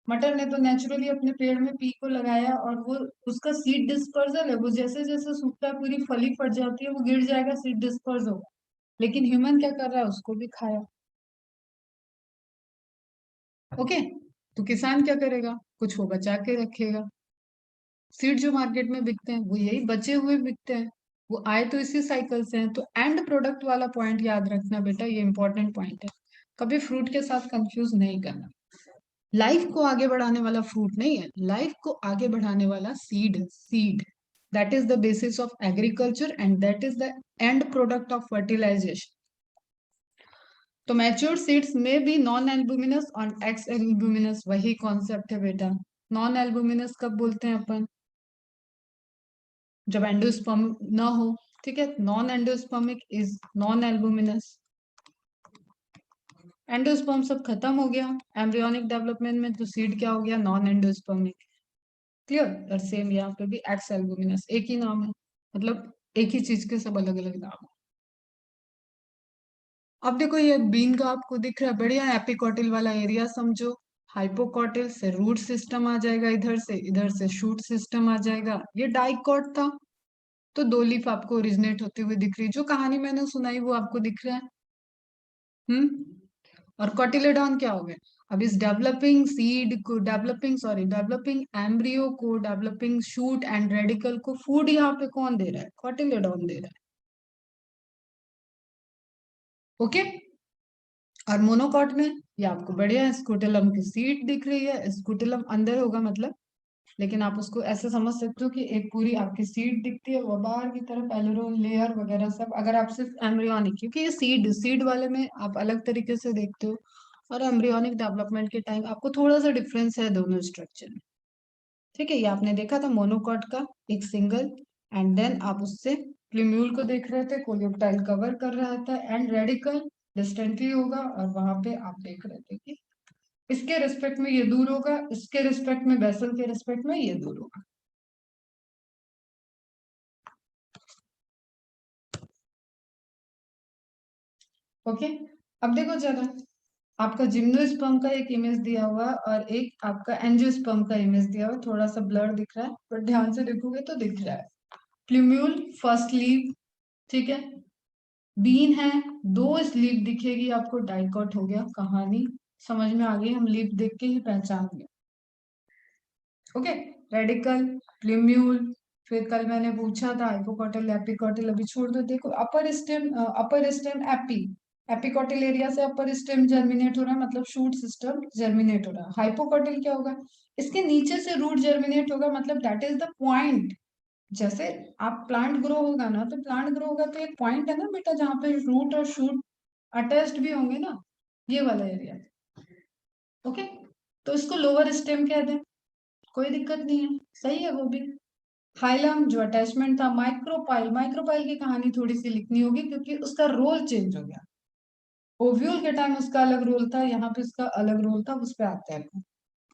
मटर ने तो नेचुरली अपने पेड़ में पी को लगाया और वो उसका सीड डिस्पर्सल है, वो जैसे जैसे सूखता है पूरी फली फट जाती है, वो गिर जाएगा, सीड डिस्पर्स होगा। लेकिन ह्यूमन क्या कर रहा है, उसको भी खाया। ओके। तो किसान क्या करेगा, कुछ वो बचा के रखेगा। सीड जो मार्केट में बिकते हैं वो यही बचे हुए बिकते हैं, वो आए तो इसी साइकिल से हैं। तो एंड प्रोडक्ट वाला पॉइंट याद रखना बेटा, ये इंपॉर्टेंट पॉइंट है। कभी फ्रूट के साथ कंफ्यूज नहीं करना। लाइफ को आगे बढ़ाने वाला फ्रूट नहीं है, लाइफ को आगे बढ़ाने वाला सीड है। Seed, that is the basis of agriculture and that is the end product of fertilization. तो मैच्योर सीड्स में भी नॉन एल्बुमिनस और एक्स एल्बुमिनस, वही कॉन्सेप्ट है बेटा। नॉन एल्बुमिनस कब बोलते हैं अपन? जब एंडोस्पर्म ना हो। ठीक है, non endospermic is non albuminous. Endosperm सब खत्म हो गया एम्ब्रियोनिक डेवलपमेंट में, तो सीड क्या हो गया? Non endospermic. क्लियर? और सेम यहाँ पे भी एक्स एल्बुमिनस, एक ही नाम है, मतलब एक ही चीज के सब अलग अलग नाम है। अब देखो ये बीन का आपको दिख रहा है, बढ़िया एपिकोटिल वाला एरिया समझो। हाइपोकॉटिल से रूट सिस्टम आ जाएगा, इधर से शूट सिस्टम आ जाएगा। ये डाइकॉट था, तो दो लीफ आपको ओरिजिनेट होते हुए दिख रही है। जो कहानी मैंने सुनाई वो आपको दिख रहा है। और कॉटिलेडॉन क्या हो गया? अब इस डेवलपिंग सीड को, डेवलपिंग एम्ब्रियो को, डेवलपिंग शूट एंड रेडिकल को फूड यहाँ पे कौन दे रहा है? कॉटिलेडॉन दे रहा है। ओके। और मोनोकॉट में ये आपको बढ़िया स्कूटेलम की सीड दिख रही है, स्कूटेलम अंदर होगा मतलब, लेकिन आप उसको ऐसे समझ सकते हो कि एक पूरी आपकी सीड दिखती है, वो बाहर की तरफ एलरोन लेयर वगैरह सब। अगर आप सिर्फ एम्ब्रियोनिक, क्योंकि ये सीड वाले में आप अलग तरीके से देखते हो, और एम्ब्रियोनिक डेवलपमेंट के टाइम आपको थोड़ा सा डिफरेंस है दोनों स्ट्रक्चर में। ठीक है, ये आपने देखा था मोनोकॉट का एक सिंगल, एंड देन आप उससे प्लूम्यूल को देख रहे थे, कोलियोप्टाइल कवर कर रहा था, एंड रेडिकल डिस्टेंटली होगा, और वहां पे आप देख रहे थे कि इसके रिस्पेक्ट में ये दूर होगा, इसके रिस्पेक्ट में, बेसल के रिस्पेक्ट में ये दूर होगा। ओके, अब देखो जरा, आपका जिम्नोस्पर्म का एक इमेज दिया हुआ है और एक आपका एंजियोस्पर्म का इमेज दिया हुआ है, थोड़ा सा ब्लर दिख रहा है पर ध्यान से देखोगे तो दिख रहा है। प्लूम्यूल फर्स्ट लीव, ठीक है। बीन है, दो स्लीव दिखेगी आपको, डाइकॉट हो गया, कहानी समझ में आ गई, हम लीव देख के ही पहचान गए। ओके, रेडिकल, प्लूम्यूल, फिर कल मैंने पूछा था हाइपोकॉटिल एपिकॉटिल, अभी छोड़ दो। देखो अपर स्टेम एपी, एपिकॉटिल एरिया से अपर स्टेम जर्मिनेट हो रहा है, मतलब शूट सिस्टम जर्मिनेट हो रहा है। हाइपोकॉटिल क्या होगा, इसके नीचे से रूट जर्मिनेट होगा, मतलब दैट इज द पॉइंट। जैसे आप प्लांट ग्रो होगा ना, तो प्लांट ग्रो होगा तो एक पॉइंट है ना बेटा, जहाँ पे रूट और शूट अटैच्ड भी होंगे ना, ये वाला एरिया। ओके, तो इसको लोअर स्टेम कह दें, कोई दिक्कत नहीं है, सही है वो भी। हाइलम जो अटैचमेंट था, माइक्रोपाइल, माइक्रोपाइल की कहानी थोड़ी सी लिखनी होगी क्योंकि उसका रोल चेंज हो गया। ओव्यूल के टाइम उसका अलग रोल था, यहाँ पे उसका अलग रोल था, उस पे आते हैं।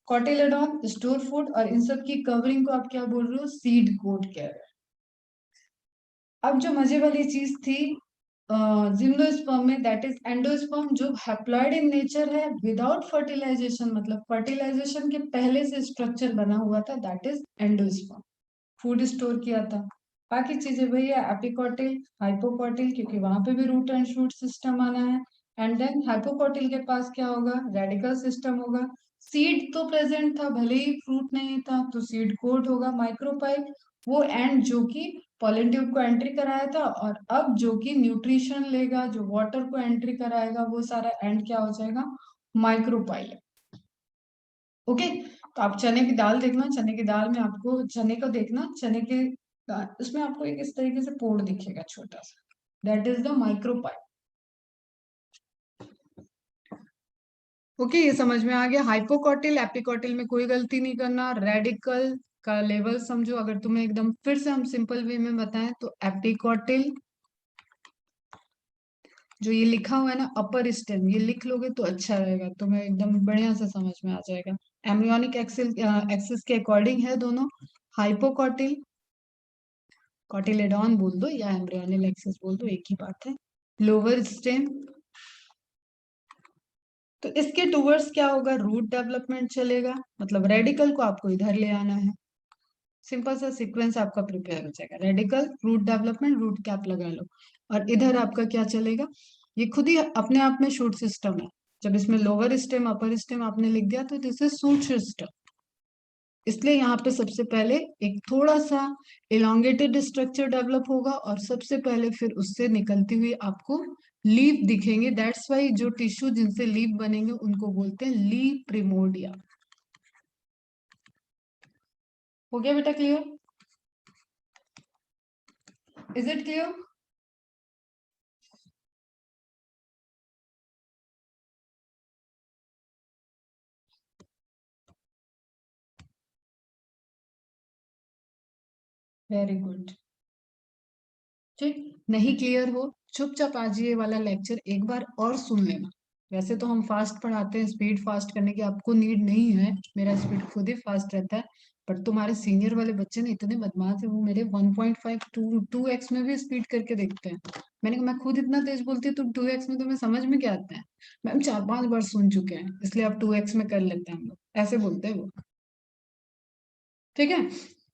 कॉटिलेडॉन स्टोर फूड, और इन सब की कवरिंग को आप क्या बोल रहे हो, सीड कोट कह रहे हो। अब जो मजे वाली चीज थी जिम्नोस्पर्म में, दैट इज एंडोस्पर्म, जो हैप्लॉइड इन नेचर है विदाउट फर्टिलाइजेशन, मतलब फर्टिलाइजेशन के पहले से स्ट्रक्चर बना हुआ था, that is endosperm, food store किया था। बाकी चीजें वही है, एपिकॉटिल, हाइपोकॉटिल, क्योंकि वहां पे भी रूट एंड शूट सिस्टम आना है। एंड देन हाइपोकॉटिल के पास क्या होगा, रेडिकल सिस्टम होगा। सीड तो प्रेजेंट था, भले ही फ्रूट नहीं था, तो सीड कोट होगा। माइक्रोपाइल वो एंड जो कि पॉलन ट्यूब को एंट्री कराया था, और अब जो कि न्यूट्रिशन लेगा, जो वाटर को एंट्री कराएगा, वो सारा एंड क्या हो जाएगा, माइक्रोपाइल। ओके, तो आप चने की दाल देखना, चने की दाल में आपको चने को देखना, चने के उसमें आपको एक इस तरीके से पोड़ दिखेगा छोटा सा, that is the micropyle. Okay, ये समझ में आ गया। हाइपोकॉटिल एपिकॉटिल में कोई गलती नहीं करना, रेडिकल का लेवल समझो। अगर तुम्हें एकदम फिर से हम सिंपल वे में बताएं तो एपिकॉटिल जो ये लिखा हुआ है ना अपर स्टेम, ये लिख लोगे तो अच्छा रहेगा, तुम्हें एकदम बढ़िया से समझ में आ जाएगा। एम्ब्रियोनिक एक्सिस के अकॉर्डिंग है दोनों। हाइपोकॉटिल, कॉटिलेडॉन बोल दो या एम्ब्रियोनिक एक्सिस बोल दो, एक ही बात है। लोअर स्टेम, तो इसके टूवर्ड्स क्या होगा, रूट डेवलपमेंट चलेगा, मतलब रेडिकल को आपको इधर ले आना है। सिंपल सा सीक्वेंस आपका प्रिपेयर हो जाएगा, radical, root development, root cap लगा लो, और इधर आपका क्या चलेगा, ये खुद ही अपने आप में शूट सिस्टम है। जब इसमें लोअर स्टेम अपर स्टेम आपने लिख दिया तो दिस इज शूट सिस्टम। इसलिए यहाँ पे सबसे पहले एक थोड़ा सा इलोंगेटेड स्ट्रक्चर डेवलप होगा, और सबसे पहले फिर उससे निकलती हुई आपको लीफ दिखेंगे। दैट्स वाई जो टिश्यू जिनसे लीफ बनेंगे उनको बोलते हैं लीफ प्रिमोडिया। हो गया बेटा clear, is it clear? Very good. ठीक, नहीं क्लियर हो चुपचाप आज ये वाला लेक्चर एक बार और सुन लेना। वैसे तो हम फास्ट पढ़ाते हैं, स्पीड फास्ट करने की आपको नीड नहीं है, मेरा स्पीड खुद ही फास्ट रहता है। पर तुम्हारे सीनियर वाले बच्चे ने इतने बदमाश है, वो मेरे 1.5 2x में भी स्पीड करके देखते हैं। मैंने कहा मैं खुद इतना तेज बोलती हूँ, तुम 2x में तुम्हें समझ में क्या आता है? मैम 4-5 बार सुन चुके हैं, इसलिए आप 2x में कर लेते हैं हम लोग, ऐसे बोलते हैं वो। ठीक है,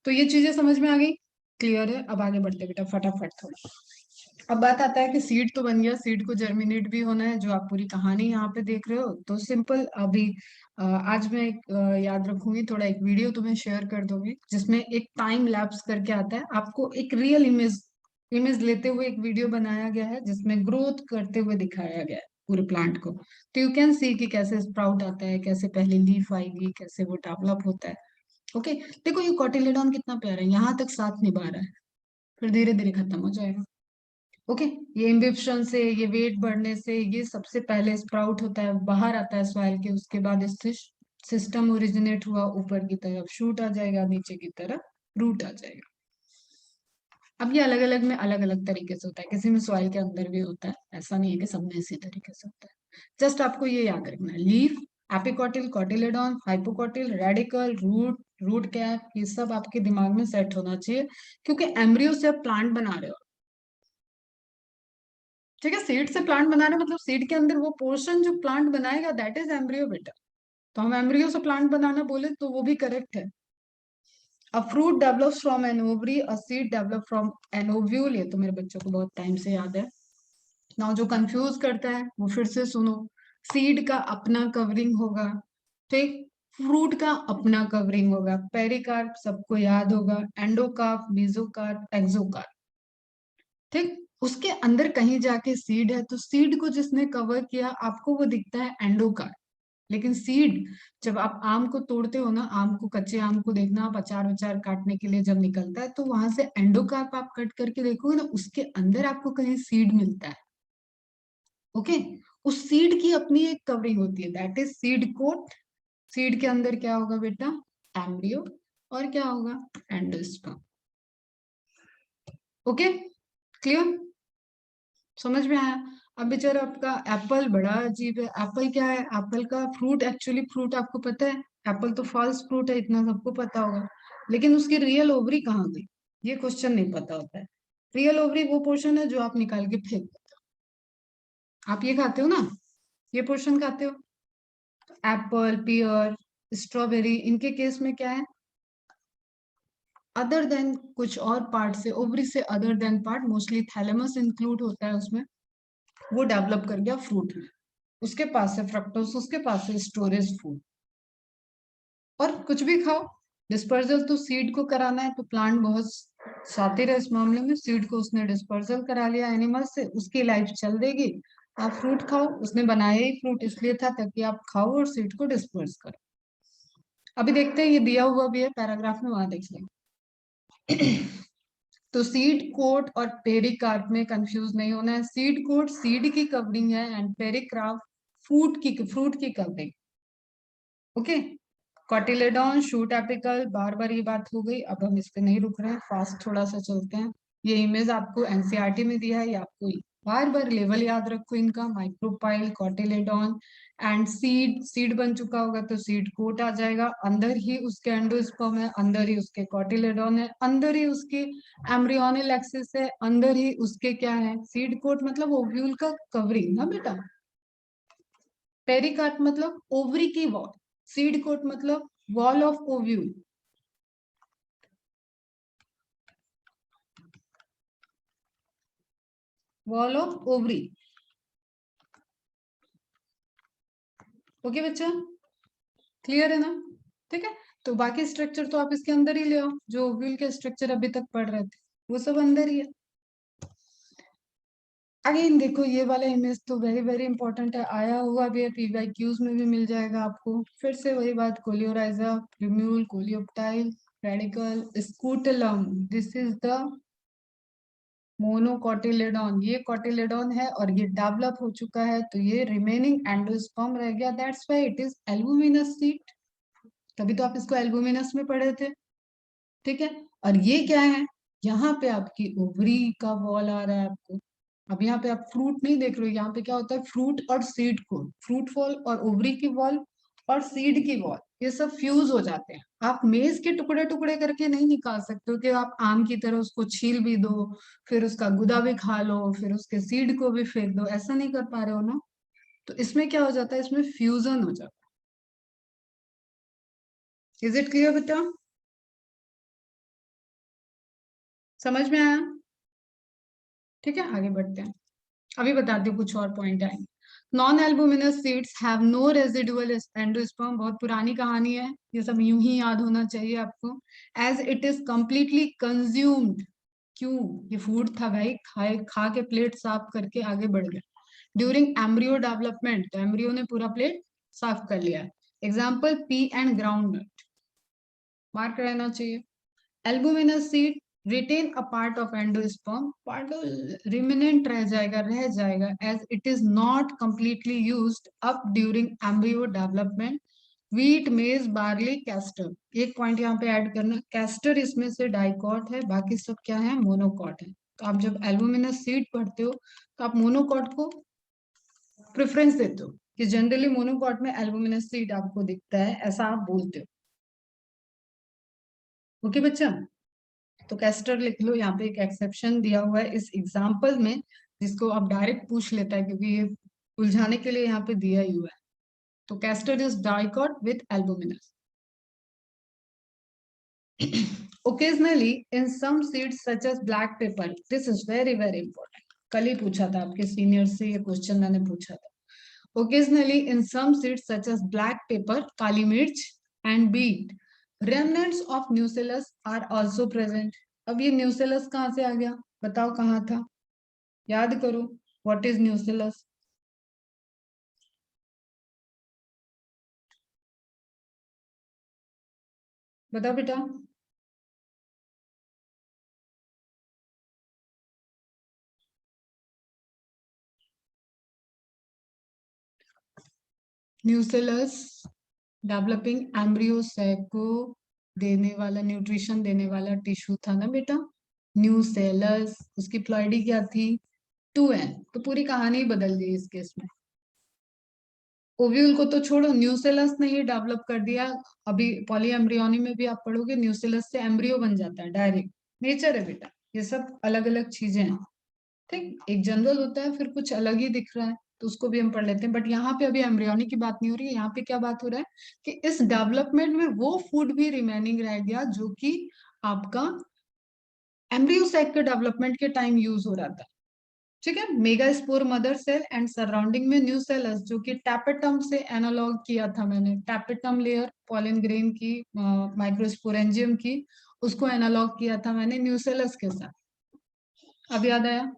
तो ये चीजें समझ में आ गई, क्लियर है? अब आगे बढ़ते बेटा फटाफट थोड़ा। अब बात आता है कि सीड तो बन गया, सीड को जर्मिनेट भी होना है, जो आप पूरी कहानी यहाँ पे देख रहे हो। तो सिंपल अभी आज मैं एक याद रखूंगी, थोड़ा एक वीडियो तुम्हें शेयर कर दूंगी जिसमें एक टाइम लैप्स करके आता है, आपको एक रियल इमेज इमेज लेते हुए एक वीडियो बनाया गया है जिसमें ग्रोथ करते हुए दिखाया गया है पूरे प्लांट को। तो यू कैन सी कि कैसे स्प्राउट आता है, कैसे पहले लीफ आएगी, कैसे वो डेवलप होता है। ओके, देखो ये कॉटिलेडॉन कितना प्यारा है, यहाँ तक साथ निभा रहा है, फिर धीरे धीरे खत्म हो जाएगा। ओके, ये इम्बिप्शन से, ये वेट बढ़ने से, ये सबसे पहले स्प्राउट होता है, बाहर आता है सॉइल के, उसके बाद इससे सिस्टम ओरिजिनेट हुआ, ऊपर की तरफ शूट आ जाएगा, नीचे की तरफ रूट आ जाएगा। अब ये अलग अलग में अलग अलग तरीके से होता है, किसी में सॉइल के अंदर भी होता है, ऐसा नहीं है कि सब में इसी तरीके से होता है। जस्ट आपको ये याद रखना है, leaf, epicotyl, cotyledon, hypocotyl, radicle, root, root cap, ये सब आपके दिमाग में सेट होना चाहिए, क्योंकि एम्ब्रियो से आप प्लांट बना रहे हो। ठीक है, सीड से प्लांट बनाना मतलब सीड के अंदर वो पोर्शन जो प्लांट बनाएगा दैट इज एम्ब्रियो बेटा। तो हम एम्ब्रियो से प्लांट बनाना बोले तो वो भी करेक्ट है। A fruit develops from an ovary, a seed develop from an ovule. ये तो मेरे बच्चों को बहुत टाइम से याद है। नाउ जो कंफ्यूज करता है वो फिर से सुनो। सीड का अपना कवरिंग होगा, ठीक। फ्रूट का अपना कवरिंग होगा। पेरिकार्प सबको याद होगा, एंडोकार्प, मेसोकार्प, एक्सोकार्प, ठीक। उसके अंदर कहीं जाके सीड है, तो सीड को जिसने कवर किया आपको वो दिखता है एंडोकार्प। लेकिन सीड, जब आप आम को तोड़ते हो ना, आम को, कच्चे आम को देखना आप, अचार वचार काटने के लिए जब निकलता है तो वहां से एंडोकार्प आप कट करके देखोगे ना, उसके अंदर आपको कहीं सीड मिलता है। ओके, उस सीड की अपनी एक कवरिंग होती है, that is seed coat. Seed के अंदर क्या होगा बेटा? एम्ब्रियो। और क्या होगा? एंडोस्पर्म। Okay, clear? समझ में आया? अब बेचारा आपका एप्पल बड़ा अजीब है। एप्पल क्या है? एप्पल का फ्रूट, एक्चुअली फ्रूट आपको पता है, एप्पल तो फॉल्स फ्रूट है, इतना सबको पता होगा। लेकिन उसकी रियल ओवरी कहाँ गई, ये क्वेश्चन नहीं पता होता है। रियल ओवरी वो पोर्शन है जो आप निकाल के फेंक देते हो। आप ये खाते हो ना, ये पोर्शन खाते हो। एप्पल, पियर, स्ट्रॉबेरी, इनके केस में क्या है? अदर देन कुछ और पार्ट से, ओवरी से other than part, mostly thalamus include होता है उसमें, वो डेवलप कर गया फ्रूट में। उसके पास है फ्रक्टोस, उसके पास है स्टोरेज फूड। और कुछ भी खाओ, डिस्पर्जल तो सीड को कराना है, तो प्लांट बहुत शातिर है इस मामले में। सीड को उसने डिस्पर्जल करा लिया एनिमल से, उसकी लाइफ चल देगी। आप फ्रूट खाओ, उसने बनाया ही फ्रूट इसलिए था ताकि आप खाओ और सीड को डिस्पर्स करो। अभी देखते हैं, ये दिया हुआ भी है पैराग्राफ में, वहां देख लेंगे। तो सीड कोट और पेरिकार्प में कंफ्यूज नहीं होना है। सीड कोट सीड की कवरिंग है एंड पेरिकार्प फ्रूट की covering. Okay, cotyledon, shoot apical, बार बार ये बात हो गई, अब हम इस पे नहीं रुक रहे हैं, फास्ट थोड़ा सा चलते हैं। ये इमेज आपको एनसीईआरटी में दिया है, ये आपको बार बार लेवल याद रखो इनका। Micropyle, cotyledon and seed. Seed बन चुका होगा तो सीड कोट आ जाएगा, अंदर ही उसके एंडोस्पर्म है, अंदर ही उसके कॉटिलेडॉन है, अंदर ही उसके एम्ब्रियोनिक एक्सिस है, अंदर ही उसके क्या है? सीड कोट मतलब ओव्यूल का कवरिंग ना बेटा। पेरिकार्प मतलब ओवरी की वॉल, सीड कोट मतलब wall of ovule. Wall of ovary. Okay बच्चा, क्लियर है ना? ठीक है, तो बाकी स्ट्रक्चर तो आप इसके अंदर ही ले आओ, जो ओव्यूल के स्ट्रक्चर अभी तक पढ़ रहे थे वो सब अंदर ही है। अगेन देखो, ये वाला इमेज तो वेरी वेरी इंपॉर्टेंट है, आया हुआ भी है, पीवाईक्यूज में भी मिल जाएगा आपको। फिर से वही बात, coleorhiza, plumule, coleoptile, radicle, scutellum, this is the monocotyledon. ये कोटिलेडॉन है और ये डेवलप हो चुका है, तो ये रिमेनिंग एंडोस्पर्म रह गया, that's why it is albuminous seed. तभी तो आप इसको एल्बुमिनस में पढ़े थे, ठीक है। और ये क्या है? यहाँ पे आपकी ओवरी का वॉल आ रहा है आपको। अब यहाँ पे आप फ्रूट नहीं देख रहे हो, यहाँ पे क्या होता है? फ्रूट और सीड को, फ्रूट वॉल और ओवरी की वॉल और सीड की वॉल, ये सब फ्यूज हो जाते हैं। आप मेज के टुकड़े टुकड़े करके नहीं निकाल सकते हो कि आप आम की तरह उसको छील भी दो, फिर उसका गुदा भी खा लो, फिर उसके सीड को भी फेंक दो, ऐसा नहीं कर पा रहे हो ना। तो इसमें क्या हो जाता है? इसमें फ्यूजन हो जाता है। इज इट क्लियर बेटा? समझ में आया? ठीक है, आगे बढ़ते हैं। अभी बताती हूँ, कुछ और पॉइंट आएंगे। Non albuminous seeds have no residual endosperm, बहुत पुरानी कहानी है, ये सब यूं ही याद होना चाहिए आपको। As it is completely consumed. क्यों? ये फूड था भाई, खाए, खा के प्लेट साफ करके आगे बढ़ गया। ड्यूरिंग एम्ब्रियो डेवलपमेंट, तो एम्ब्रियो ने पूरा प्लेट साफ कर लिया। Example pea and ground nut, mark रहना चाहिए। Albuminous seed retain a part of endosperm, part remnant रह जाएगा as it is not completely used up during embryo development. Wheat, maize, barley, castor. एक पॉइंट यहाँ पे ऐड करना, कैस्टर इसमें से डाइकॉट है, बाकी सब क्या है? मोनोकॉट है। तो आप जब एल्बुमिनस सीड पढ़ते हो तो आप मोनोकॉट को प्रेफरेंस देते हो, कि जनरली मोनोकॉट में एल्बुमिनस सीड आपको दिखता है, ऐसा आप बोलते हो। ओके बच्चा, तो कैस्टर लिख लो, यहाँ पे एक एक्सेप्शन दिया हुआ है इस एग्जाम्पल में। जिसको अब डायरेक्ट पूछ लेता है क्योंकि ये उलझाने के लिए यहाँ पे दिया ही हुआ है। तो castor is dicot with albuminous. Occasionally in some seeds such as black pepper, this is very very important. कल ही पूछा था आपके सीनियर से ये क्वेश्चन मैंने पूछा था। Occasionally in some seeds such as black pepper, काली मिर्च and beet, remnants of nucellus are also present. अब ये nucellus कहाँ से आ गया, बताओ कहाँ था, याद करो। What is nucellus? बताओ बेटा। न्यूसेलस डेवलपिंग एम्ब्रियो सैक को देने वाला, न्यूट्रिशन देने वाला टिश्यू था ना बेटा, न्यूसेलस। उसकी प्लॉइडी क्या थी, 2n। तो पूरी कहानी ही बदल गई इस केस में। ओव्यूल को तो छोड़ो, न्यूसेलस ने ही डेवलप कर दिया। अभी पॉली एम्ब्रियोनी में भी आप पढ़ोगे न्यूसेलस से एम्ब्रियो बन जाता है डायरेक्ट। नेचर है बेटा, ये सब अलग अलग चीजें हैं। ठीक, एक जनरल होता है फिर कुछ अलग ही दिख रहा है, तो उसको भी हम पढ़ लेते हैं। बट यहाँ पे अभी एम्ब्रियोनिक की बात नहीं हो रही है, यहाँ पे क्या बात हो रहा है कि इस डेवलपमेंट में वो फूड भी रिमेनिंग रह गया जो कि आपका एम्ब्रियो सैक के डेवलपमेंट के टाइम यूज हो रहा था। ठीक है, megaspore mother cell and surrounding में न्यूसेलस, जो कि टैपेटम से एनालॉग किया था मैंने। टैपेटम लेयर पॉलन ग्रेन की, माइक्रोस्पोरेंजियम की, उसको एनालॉग किया था मैंने न्यूसेलस के साथ। अब याद आया।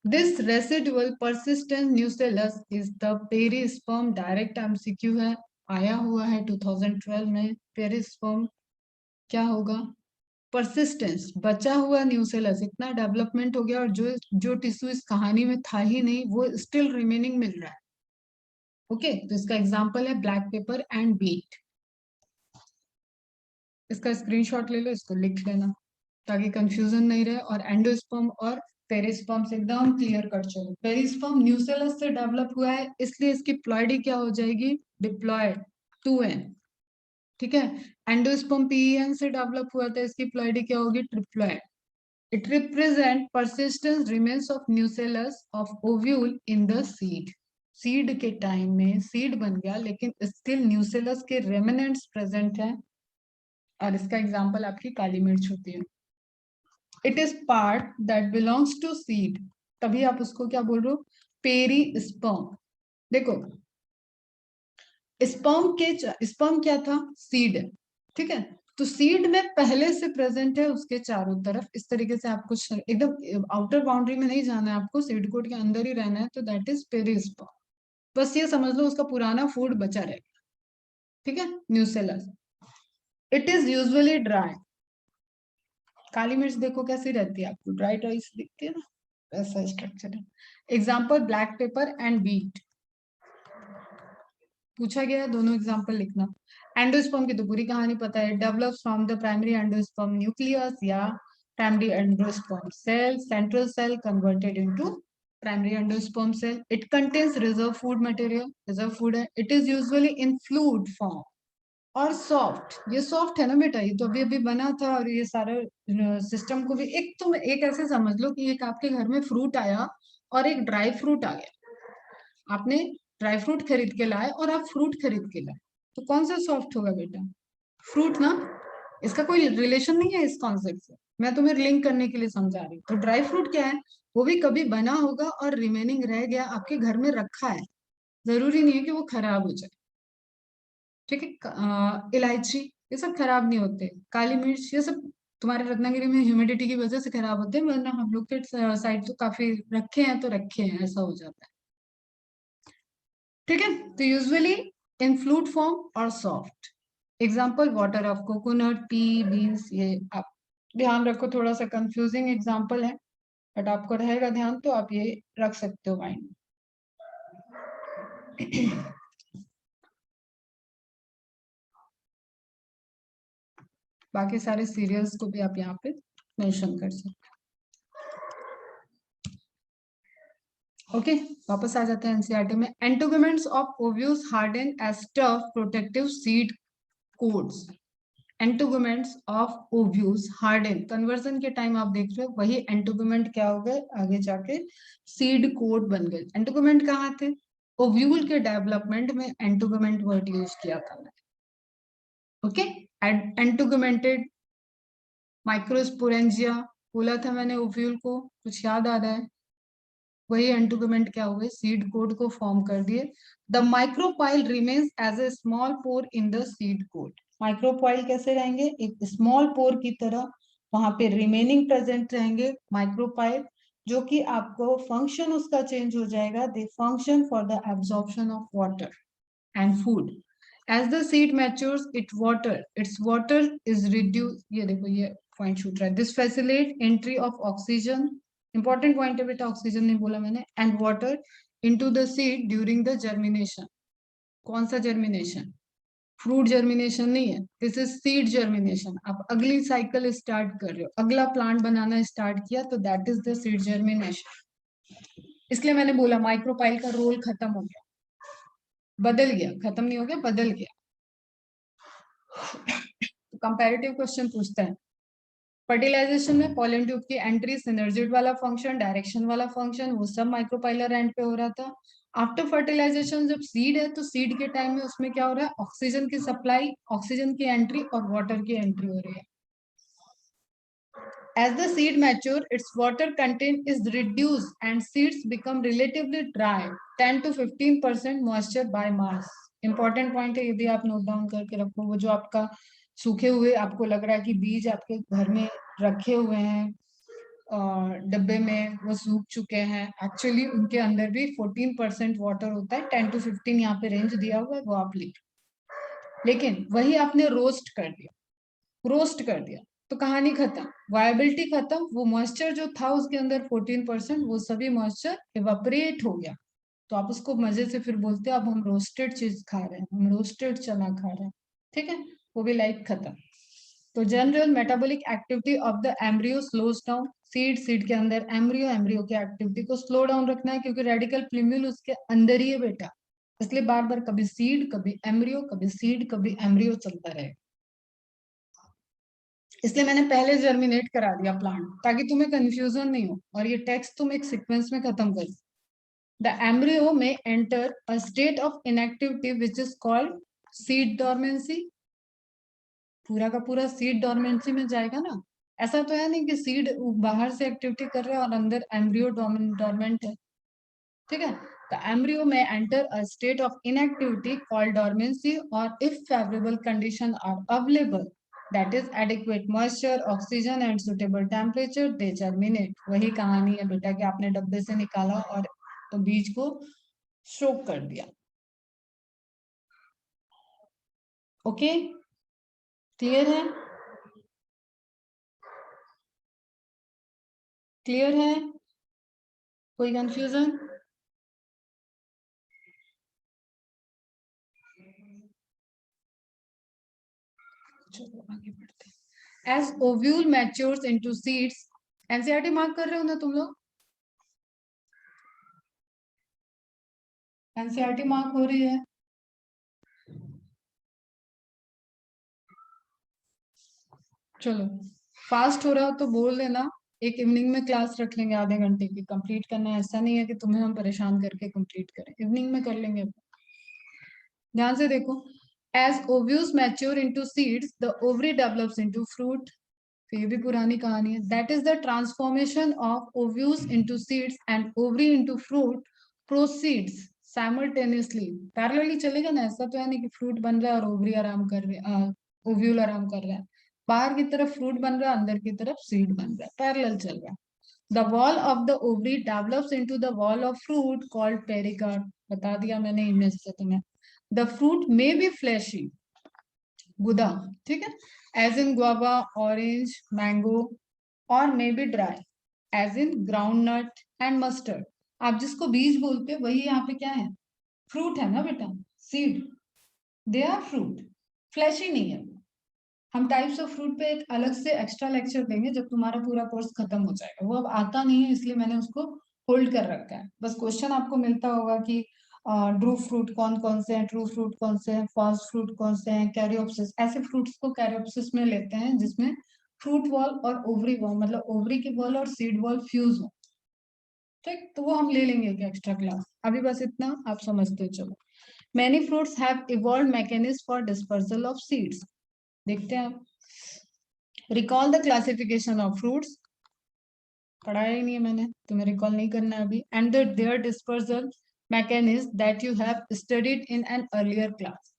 This residual persistent nucellus is the perisperm। Direct MCQ है, आया हुआ है 2012 में। पेरिस्पर्म क्या होगा, परसिस्टेंस, बचा हुआ न्यूसेलस, इतना डेवलपमेंट हो गया और जो जो टिश्यू इस कहानी में था ही नहीं वो स्टिल रिमेनिंग मिल रहा है। ओके, तो इसका एग्जांपल है ब्लैक पेपर एंड बीट। इसका स्क्रीनशॉट ले लो, इसको लिख लेना ताकि कंफ्यूजन नहीं रहे। और एंडोस्पर्म और पेरिस्पर्म से एकदम क्लियर कर चलो। पेरिस्पर्म न्यूसेलस से डेवलप हुआ है, इसलिए इसकी प्लॉइडी क्या हो जाएगी, डिप्लॉयड, 2n। ठीक है, एंडोस्पर्म पीईएन से डेवलप हुआ था, इसकी प्लॉइडी क्या होगी, triploid. It represent persistence remains of nucellus of ovule in the seed. Seed के टाइम में सीड बन गया लेकिन स्टिल न्यूसेलस के रेमिनेंट्स प्रेजेंट है। और इसका एग्जांपल आपकी काली मिर्च होती है। It is part that belongs to seed, तभी आप उसको क्या बोल रहे हो, पेरिस्पर्म। देखो स्पर्म क्या था, सीड है। ठीक है, तो सीड में पहले से प्रेजेंट है उसके चारों तरफ। इस तरीके से आपको एकदम आउटर बाउंड्री में नहीं जाना है, आपको सीड कोट के अंदर ही रहना है, तो दैट इज पेरिस्पर्म। बस ये समझ लो उसका पुराना फूड बचा रहेगा। ठीक है, nucellus. It is usually dry. काली मिर्च देखो कैसी रहती है, आपको ड्राई ड्राई सी दिखती है ना, ऐसा स्ट्रक्चर है। Example black pepper and beet पूछा गया है, दोनों एग्जाम्पल लिखना। एंडोस्पर्म की तो पूरी कहानी पता है, develops from the primary endosperm nucleus या primary endosperm cell, central cell converted into primary endosperm cell. It contains reserve food material, reserve food है। It is usually in fluid form और सॉफ्ट। ये सॉफ्ट है ना बेटा, ये तो अभी अभी बना था। और ये सारा सिस्टम को भी एक, तुम एक ऐसे समझ लो कि एक आपके घर में फ्रूट आया और एक ड्राई फ्रूट आ गया। आपने ड्राई फ्रूट खरीद के लाए और आप फ्रूट खरीद के लाए, तो कौन सा सॉफ्ट होगा बेटा, फ्रूट ना। इसका कोई रिलेशन नहीं है इस कॉन्सेप्ट से, मैं तुम्हें लिंक करने के लिए समझा रही हूँ। तो ड्राई फ्रूट क्या है, वो भी कभी बना होगा और रिमेनिंग रह गया, आपके घर में रखा है, जरूरी नहीं है कि वो खराब हो जाए। ठीक है, इलायची, ये सब खराब नहीं होते। काली मिर्च, ये सब तुम्हारे रत्नागिरी में ह्यूमिडिटी की वजह से खराब होते हैं, वरना हम लोग के साइड तो काफी रखे हैं, तो रखे हैं, ऐसा हो जाता है। ठीक है, तो यूजुअली इन फ्लूइड फॉर्म और soft. Example water of coconut, P, beans. ये आप ध्यान रखो, थोड़ा सा कंफ्यूजिंग एग्जाम्पल है बट आपको रहेगा ध्यान तो आप ये रख सकते हो माइंड में। बाकी सारे सीरियल्स को भी आप यहाँ पे मेंशन कर सकते हो। ओके, वापस आ जाते हैं एनसीईआरटी में। Integuments of ovules harden as tough protective seed coats. Integuments of ovules harden, conversion के टाइम आप देख रहे हो वही एंटोगमेंट क्या हो गए, आगे जाके सीड कोड बन गए। एंटोगमेंट कहाँ थे? ओव्यूल के डेवलपमेंट में एंटोगमेंट वर्ड यूज किया था। ओके, एंटोगमेंटेड माइक्रोस्पोरेंजिया बोला था मैंने ओव्यूल को, कुछ याद आ रहा है? वही एंटोगमेंट क्या हुए, सीड कोड को फॉर्म कर दिए। The micropyle remains as a small pore in the seed coat. Micropyle कैसे रहेंगे? एक स्मॉल पोर की तरह वहां पे रिमेनिंग प्रेजेंट रहेंगे माइक्रोपाइल, जो कि आपको फंक्शन उसका चेंज हो जाएगा। They function for the absorption of water and food. As the seed matures its water is reduced, ये देखो ये पॉइंट छूट रहा है। This facilitate entry of oxygen, important point है बेटा, ऑक्सीजन नहीं बोला मैंने, and water into the seed during the germination. कौन सा जर्मिनेशन? फ्रूट जर्मिनेशन नहीं है, दिस इज सीड जर्मिनेशन। आप अगली साइकिल स्टार्ट कर रहे हो, अगला प्लांट बनाना स्टार्ट किया, तो that is the seed germination. इसलिए मैंने बोला माइक्रोपाइल का रोल खत्म हो गया, बदल गया, खत्म नहीं हो गया, बदल गया। तो कंपैरेटिव क्वेश्चन पूछते हैं, फर्टिलाइजेशन में पॉलन ट्यूब की एंट्री, सिनर्जिड वाला फंक्शन, डायरेक्शन वाला फंक्शन, वो सब माइक्रोपाइलर एंड पे हो रहा था। आफ्टर फर्टिलाइजेशन जब सीड है, तो सीड के टाइम में उसमें क्या हो रहा है, ऑक्सीजन की सप्लाई, ऑक्सीजन की एंट्री और वाटर की एंट्री हो रही है। As the seed mature, its water content is reduced and seeds become relatively dry, 10 to 15% moisture by mass. Important point है, यदि आप नोट डाउन करके रखो, वो जो आपका सूखे हुए आपको लग रहा है कि बीज आपके घर में रखे हुए हैं डब्बे में, वो सूख चुके हैं, एक्चुअली उनके अंदर भी 14% वाटर होता है, 10 to 15 यहाँ पे रेंज दिया हुआ है, वो आप लिख। लेकिन वही आपने रोस्ट कर दिया तो कहानी खत्म, वायबिलिटी खत्म, वो मॉइस्चर जो था उसके अंदर 14%, वो सभी मॉइस्चर इवापोरेट हो गया। तो आप उसको मजे से फिर बोलते हैं अब हम रोस्टेड चीज खा रहे हैं, हम रोस्टेड चना खा रहे हैं, ठीक है, वो भी लाइफ खत्म। तो general metabolic activity of the embryo slows down, seed के अंदर एम्ब्रियो की एक्टिविटी को स्लो डाउन रखना है, क्योंकि रेडिकल प्लूम्यूल उसके अंदर ही है बेटा, इसलिए बार बार कभी सीड कभी एम्ब्रियो, कभी सीड कभी एम्ब्रियो चलता रहेगा। इसलिए मैंने पहले जर्मिनेट करा दिया प्लांट, ताकि तुम्हें कंफ्यूजन नहीं हो और ये टेक्स्ट तुम एक सीक्वेंस में खत्म कर। द एम्ब्रियो में enter a state of inactivity which is called seed dormancy. पूरा का पूरा सीड डॉर्मेंसी में जाएगा ना, ऐसा तो है नहीं कि सीड बाहर से एक्टिविटी कर रहा है और अंदर एम्ब्रियो डॉर्मेंट है, ठीक है। The embryo may enter a state of inactivity called dormancy, or if favorable conditions are available, that is adequate moisture, oxygen and suitable temperature, they germinate. वही कहानी है बेटा कि आपने डब्बे से निकाला और तो बीज को सोक कर दिया। ओके, क्लियर है? क्लियर है? कोई कंफ्यूजन? चलो आगे बढ़ते हैं। As ovule matures into seeds, NCERT mark कर रहे हो ना तुम लोग? एनसीईआरटी मार्क हो रही है? चलो फास्ट हो रहा हो तो बोल देना, एक इवनिंग में क्लास रख लेंगे आधे घंटे की, कंप्लीट करना है, ऐसा नहीं है कि तुम्हें हम परेशान करके कंप्लीट करें, इवनिंग में कर लेंगे। ध्यान से देखो, as ovules mature into seeds the ovary develops into fruit. तो ये भी पुरानी कहानी है। That is the transformation of ovules into seeds and ovary into fruit proceeds simultaneously, parallelly चलेगा ना, ऐसा तो है नहीं कि फ्रूट बन रहा है और ओवरी आराम कर रहे हैं, ओव्यूल आराम कर रहा है, बाहर की तरफ फ्रूट बन रहा है, अंदर की तरफ सीड बन रहा है, पैरेलल चल रहा है। The wall of the ovary develops into the wall of fruit called pericarp, बता दिया मैंने इमेज से तुम्हें। The fruit may be fleshy, गुदा, ठीक है, as in guava, orange, mango, और may be dry as in ground nut and mustard. आप जिसको बीज बोलते हैं वही यहाँ पे क्या है, फ्रूट है ना बेटा, seed, they are fruit, fleshy नहीं है। हम टाइप्स ऑफ फ्रूट पे एक अलग से एक्स्ट्रा लेक्चर देंगे जब तुम्हारा पूरा कोर्स खत्म हो जाएगा, वो अब आता नहीं है इसलिए मैंने उसको होल्ड कर रखा है। बस क्वेश्चन आपको मिलता होगा कि ड्रू फ्रूट कौन कौन से हैं, ट्रू फ्रूट कौन से हैं, फॉल्स फ्रूट कौन से हैं, कैरियोप्सिस, ऐसे फ्रूट्स को कैरियोप्सिस में लेते हैं जिसमें फ्रूट वॉल और ओवरी वॉल, मतलब ओवरी की वॉल और सीड वॉल फ्यूज हो। ठीक, तो वो हम ले लेंगे एक एक्स्ट्रा क्लास, अभी बस इतना आप समझते हो। चलो, many fruits have evolve mechanism for dispersal of seeds. देखते हैं आप, recall the classification of fruits, पढ़ाया ही नहीं है मैंने, तुम्हें रिकॉल नहीं करना है अभी, and their dispersal mechanism that you have studied in an earlier class.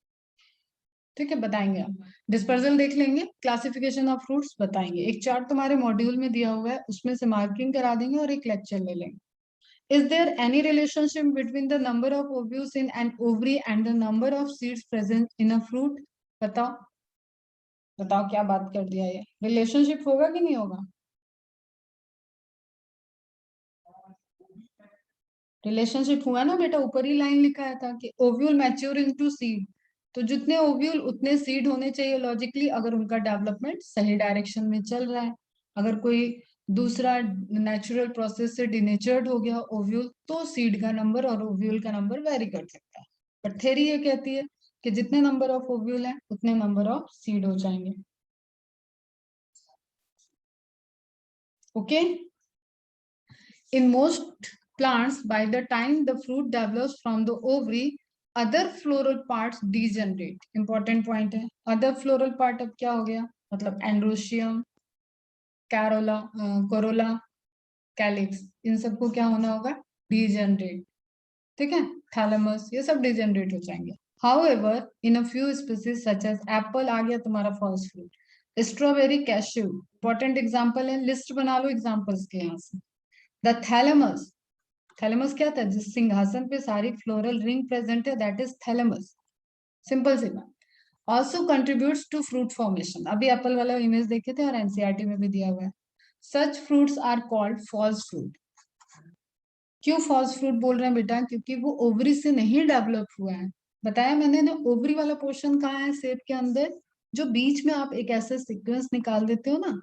ठीक है, बताएंगे आप, डिस्पर्सल देख लेंगे, क्लासिफिकेशन ऑफ फ्रूट्स बताएंगे, एक चार्ट तुम्हारे मॉड्यूल में दिया हुआ है उसमें से मार्किंग करा देंगे और एक लेक्चर ले लेंगे। Is there any relationship between the number of ovules in an ovary and the number of seeds present in a fruit? बताओ, बताओ क्या बात कर दिया, ये रिलेशनशिप होगा कि नहीं होगा? रिलेशनशिप हुआ ना बेटा, ऊपर ही लाइन लिखा था कि ओव्यूल मैच्योर इनटू सीड, तो जितने ओव्यूल उतने सीड होने चाहिए लॉजिकली, अगर उनका डेवलपमेंट सही डायरेक्शन में चल रहा है। अगर कोई दूसरा नेचुरल प्रोसेस से डिनेचर्ड हो गया ओव्यूल, तो सीड का नंबर और ओव्यूल का नंबर वेरी कर सकता है। पर थ्योरी ये कहती है कि जितने नंबर ऑफ ओव्यूल है उतने नंबर ऑफ सीड हो जाएंगे। Okay, in most plants, by the time the fruit develops from the ovary, other floral parts degenerate. Important point है, other floral part अब क्या हो गया, मतलब एंड्रोशियम, कैरोला, कोरोला, कैलिक्स, इन सबको क्या होना होगा, डीजेनरेट। ठीक है, थैलेमस, ये सब डीजेनरेट हो जाएंगे। However, in a few species such as apple, आ गया तुम्हारा first fruit, strawberry, cashew, important example है, लिस्ट बना लो एग्जांपल्स के यहाँ से। द थैलेमस, थैलेमस क्या था, जिस सिंहासन पे सारी फ्लोरल रिंग प्रेजेंट है, दैट इज थैलेमस, सिंपल सी बात। Also contributes to fruit formation, अभी एप्पल वाला इमेज देखे थे और एनसीईआरटी में भी दिया हुआ है। Such fruits are called false fruit. क्यों फॉल्स फ्रूट बोल रहे हैं बेटा, क्योंकि वो ओवरी से नहीं डेवलप हुआ है। बताया मैंने ना, ओवरी वाला पोर्शन कहाँ है सेब के अंदर, जो बीच में आप एक ऐसे सीक्वेंस निकाल देते हो ना,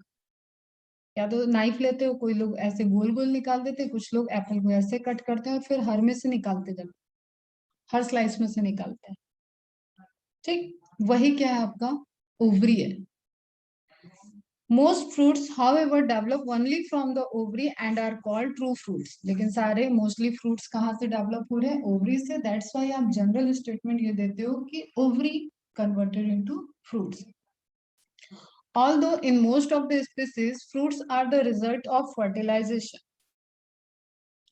या तो नाइफ लेते हो, कोई लोग ऐसे गोल गोल निकाल देते हैं, कुछ लोग एप्पल को ऐसे कट करते हैं और फिर हर में से निकालते जाते, हर स्लाइस में से निकालते हैं। ठीक, वही क्या है आपका, ओवरी है। Most fruits however develop only from the ovary and are called true fruits, लेकिन सारे मोस्टली फ्रूट्स कहाँ से डेवलप हो रहे हैं, ओवरी से। दैट्स व्हाई आप जनरल स्टेटमेंट ये देते हो कि ovary converted into fruits. Although in most of the species, fruits are the result of fertilization,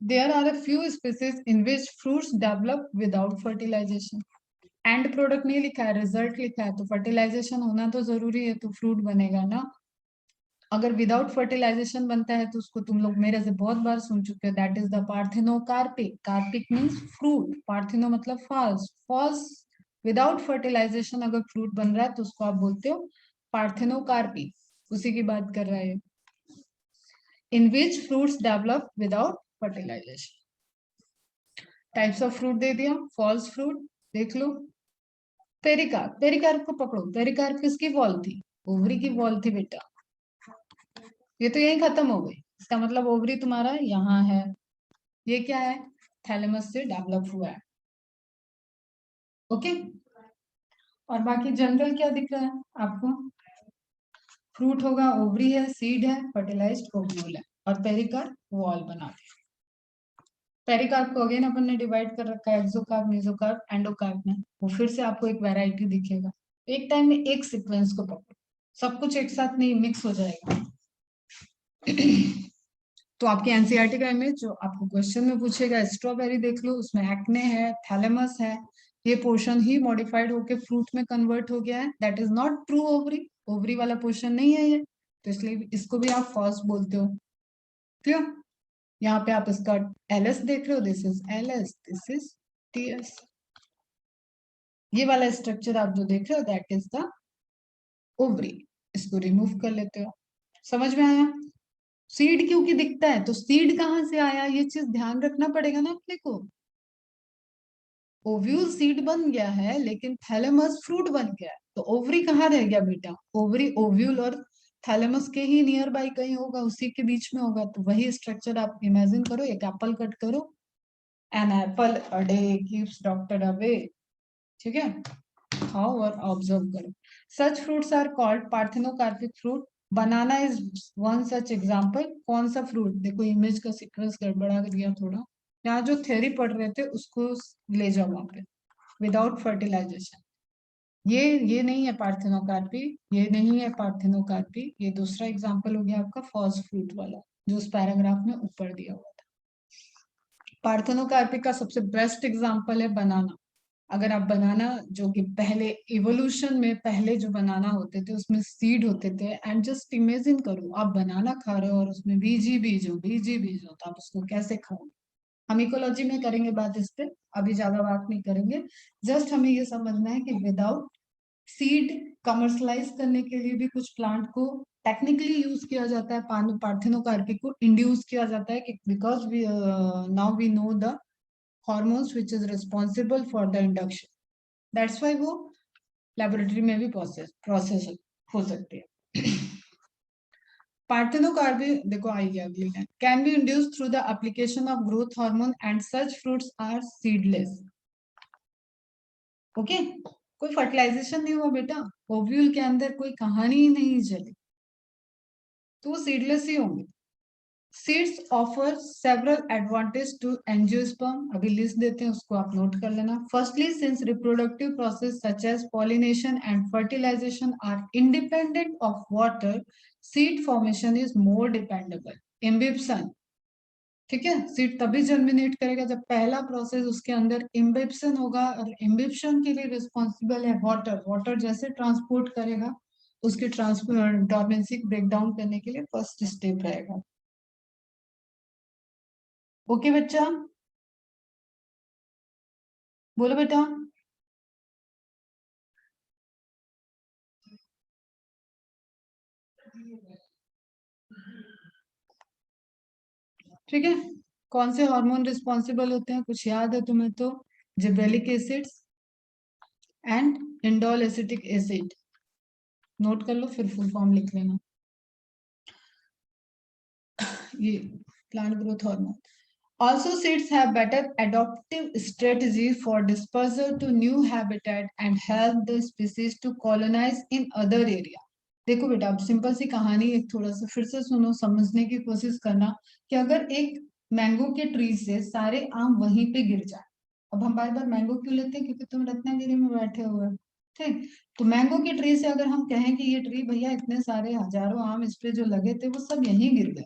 there are a few species in which fruits develop without fertilization. And product नहीं लिखा है, रिजल्ट लिखा है, तो फर्टिलाइजेशन होना तो जरूरी है, तो फ्रूट बनेगा ना। अगर विदाउट फर्टिलाइजेशन बनता है तो उसको तुम लोग मेरे से बहुत बार सुन चुके हो, that is the parthenocarpic. Carpic means fruit, partheno मतलब फॉल्स, फॉल्स। विदाउट फर्टिलाइजेशन अगर फ्रूट बन रहा है तो उसको आप बोलते हो पार्थिनोकार्पिक, उसी की बात कर रहा है। In which fruits develop without fertilization. Types of fruit दे दिया, फॉल्स फ्रूट देख लो, पेरिकार्प, पेरिकार्प को पकड़ो, पेरिकार्प किसकी वॉल थी, ओवरी की वॉल थी बेटा, ये तो यही खत्म हो गई, इसका मतलब ओवरी तुम्हारा यहाँ है, ये क्या है, थैलेमस से डेवलप हुआ है। ओके, और बाकी जनरल क्या दिख रहा है आपको, फ्रूट होगा, ओवरी है, सीड है, फर्टिलाइज्ड ओव्यूल है, और पेरिकार्प वॉल बना दिया। पेरिकार्प को अगेन अपन ने डिवाइड कर रखा है एक्सोकार्प, मेसोकार्प, एंडोकार्प में, वो फिर से आपको एक वैरायटी दिखेगा। एक टाइम में एक सीक्वेंस को पकड़ो, सब कुछ एक साथ नहीं मिक्स हो जाएगा। तो आपकी एनसीईआरटी का इमेज जो आपको क्वेश्चन में पूछेगा, स्ट्रॉबेरी देख लो, उसमें एक्ने है, थैलेमस है, ये पोर्शन ही मॉडिफाइड होके फ्रूट में कन्वर्ट हो गया है, that is not true ovary, ovary वाला पोर्शन नहीं है ये, तो इसलिए इसको भी आप फॉल्स बोलते हो। क्लियर, यहाँ पे आप इसका एलएस देख रहे हो, this is LS, this is TS, ये वाला स्ट्रक्चर आप जो देख रहे हो दैट इज द ओवरी, इसको रिमूव कर लेते हो। समझ में आया, सीड क्योंकि दिखता है, तो सीड कहाँ से आया, ये चीज ध्यान रखना पड़ेगा ना अपने को। ओव्यूल सीड बन गया है लेकिन थैलेमस फ्रूट बन गया है, तो ओवरी कहाँ रह गया बेटा, ओवरी ओव्यूल और थैलेमस के ही नियर बाई कहीं होगा, उसी के बीच में होगा। तो वही स्ट्रक्चर आप इमेजिन करो, एक एप्पल कट करो, An apple a day keeps doctor away. ठीक है, खाओ और ऑब्जर्व करो. Such fruits are called parthenocarpic fruit. Banana is one such example. कौन सा फ्रूट, देखो इमेज का सीक्वेंस गड़बड़ा दिया थोड़ा. यहाँ जो थ्योरी पढ़ रहे थे उसको ले जाओ वहां पे. विदाउट फर्टिलाइजेशन, ये नहीं है पार्थेनोकार्पी, ये नहीं है पार्थेनोकार्पी. ये दूसरा एग्जाम्पल हो गया आपका फॉल्स फ्रूट वाला, जो उस पैराग्राफ में ऊपर दिया हुआ था. पार्थेनोकार्पी का सबसे बेस्ट एग्जाम्पल है बनाना. अगर आप बनाना, जो कि पहले इवोल्यूशन में पहले जो बनाना होते थे उसमें सीड होते थे, एंड जस्ट इमेजिन करो आप बनाना खा रहे हो और उसमें बीज ही बीज हो, बीज ही बीज हो, तो आप उसको कैसे खाओगे. हम इकोलॉजी में करेंगे बात इस पे, अभी ज्यादा बात नहीं करेंगे. जस्ट हमें ये समझना है कि विदाउट सीड कमर्शलाइज करने के लिए भी कुछ प्लांट को टेक्निकली यूज किया जाता है. पार्थेनोकार्पी को इंड्यूस किया जाता है because now we know the hormones which is responsible for the induction. That's why वो लेबोरेटरी में भी प्रोसेस हो सकती है. पार्थेनोकार्पी, देखो आई गया अगली line. Can be induce through the application of growth hormone and such fruits are seedless. Okay, कोई फर्टिलाइजेशन नहीं हुआ बेटा, ओव्यूल के अंदर कोई कहानी ही नहीं चली, तो वो सीडलेस ही होंगे. Seeds offer several advantages to angiosperm. अभी लिस्ट देते हैं, उसको आप नोट कर लेना. Firstly, since reproductive process such as pollination and fertilization are independent of water, seed formation is more dependable. Imbibition, ठीक है, सीड तभी जर्मिनेट करेगा जब पहला प्रोसेस उसके अंदर इम्बिबिशन होगा, और इम्बिबिशन के लिए रिस्पॉन्सिबल है वाटर. वाटर जैसे ट्रांसपोर्ट करेगा, उसके डोर्मेंसी ब्रेक डाउन करने के लिए फर्स्ट स्टेप रहेगा. ओके बच्चा, बोलो बेटा. ठीक है, कौन से हार्मोन रिस्पॉन्सिबल होते हैं, कुछ याद है तुम्हें तो? Gibberellic acids and indole acetic acid. Note कर लो, फिर फुल फॉर्म लिख लेना. ये plant growth hormone. Also, seeds have better adaptive strategy for dispersal to new habitat and help the species to colonize in other area. देखो बेटा, अब सिंपल सी कहानी एक थोड़ा सा फिर से सुनो, समझने की कोशिश करना कि अगर एक मैंगो के ट्री से सारे आम वहीं पे गिर जाए. अब हम बार बार मैंगो क्यों लेते हैं, क्योंकि तुम रत्नागिरी में बैठे हुए हो. ठीक, तो मैंगो की ट्री से अगर हम कहें कि ये ट्री भैया इतने सारे हजारों आम इस पे जो लगे थे वो सब यहीं गिर गए,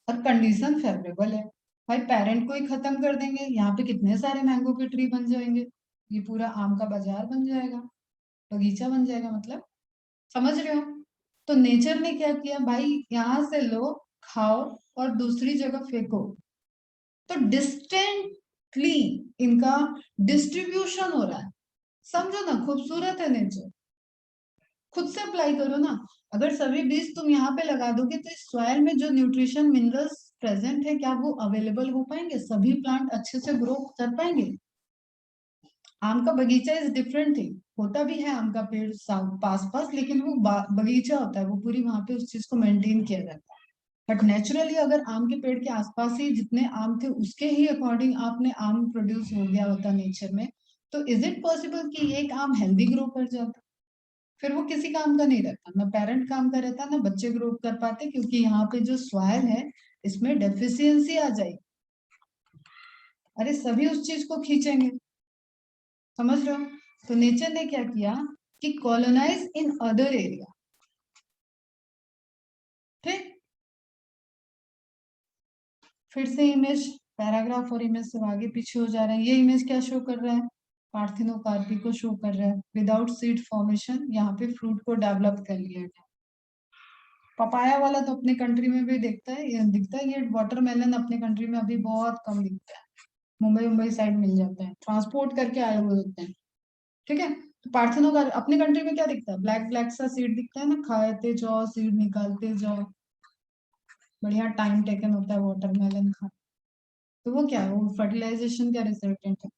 और कंडीशन फेवरेबल है, भाई पेरेंट को ही खत्म कर देंगे, यहाँ पे कितने सारे मैंगो के ट्री बन जाएंगे, ये पूरा आम का बाजार बन जाएगा, बगीचा बन जाएगा. मतलब समझ रहे हो. तो नेचर ने क्या किया भाई, यहाँ से लो, खाओ और दूसरी जगह फेंको. तो डिस्टेंटली इनका डिस्ट्रीब्यूशन हो रहा है. समझो ना, खूबसूरत है नेचर. खुद से अप्लाई करो ना. अगर सभी बीज तुम यहाँ पे लगा दोगे तो इस सॉइल में जो न्यूट्रिशन मिनरल्स प्रेजेंट है, क्या वो अवेलेबल हो पाएंगे, सभी प्लांट अच्छे से ग्रो कर पाएंगे. आम का बगीचा इज डिफरेंट थिंग. होता भी है आम का पेड़ पास पास, लेकिन वो बगीचा होता है, वो पूरी वहां पे उस चीज को मेंटेन किया जाता है. बट नेचुरली अगर आम के पेड़ के आसपास ही जितने आम थे उसके ही अकॉर्डिंग आपने आम प्रोड्यूस हो गया होता नेचर में, तो इज इट पॉसिबल कि एक आम हेल्दी ग्रो कर जाता? फिर वो किसी काम का नहीं रहता, ना पेरेंट काम का रहता, ना बच्चे ग्रो कर पाते, क्योंकि यहाँ पे जो सॉइल है इसमें डेफिशिएंसी आ जाएगी. अरे सभी उस चीज को खींचेंगे. समझ रहे हो. तो नेचर ने क्या किया कि कॉलोनाइज इन अदर एरिया. ठीक, फिर से इमेज, पैराग्राफ और इमेज से आगे पीछे हो जा रहे हैं. ये इमेज क्या शो कर रहा है, पार्थिनोकार्पी को शो कर रहा है. विदाउट सीड फॉर्मेशन यहाँ पे फ्रूट को डेवलप कर लिया गया. पपाया वाला तो अपने कंट्री में भी दिखता है, ये दिखता है. ये वाटरमेलन अपने कंट्री में अभी बहुत कम दिखता है, मुंबई साइड मिल जाता है, ट्रांसपोर्ट करके आए हुए होते हैं. ठीक है, तो पार्थेनो का अपने कंट्री में क्या दिखता है, ब्लैक ब्लैक सा सीड दिखता है ना, खाते जाओ सीड निकालते जाओ, बढ़िया टाइम टेकन होता है वाटरमेलन का. तो वो क्या है, वो फर्टिलाइजेशन का रिजल्टेंट है.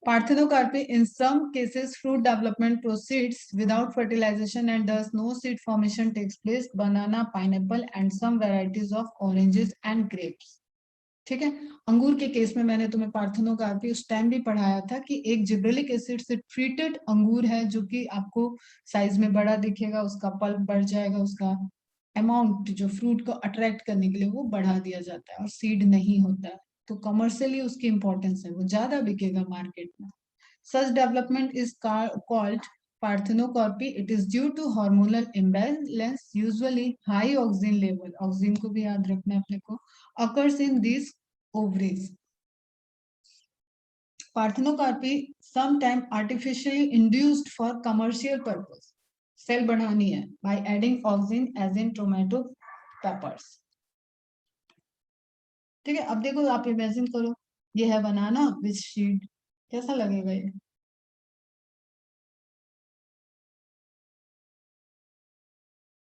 Parthenocarpy, in some cases, fruit development proceeds without fertilization and thus no seed formation takes place. Banana, pineapple, and some varieties of oranges and grapes. ठीक है। अंगूर के केस में मैंने तुम्हें पार्थेनोकार्पी उस टाइम भी पढ़ाया था कि एक जिब्रेलिक एसिड से ट्रीटेड अंगूर है जो कि आपको साइज में बड़ा दिखेगा, उसका पल्प बढ़ जाएगा, उसका अमाउंट जो फ्रूट को अट्रैक्ट करने के लिए वो बढ़ा दिया जाता है और सीड नहीं होता है, तो कमर्शियली उसकी इंपॉर्टेंस है, वो ज्यादा बिकेगा मार्केट में। Such development is called parthenocarpy. It is due to hormonal imbalance, usually high oxygen level, oxygen को भी याद रखना है अपने को, occurs in these ovaries. Parthenocarpy sometimes artificially induced for commercial purpose. Sale बढ़ानी है by adding oxygen as in tomato peppers. ठीक है, अब देखो आप इमेजिन करो, ये है बनाना विथ सीड, कैसा लगेगा ये?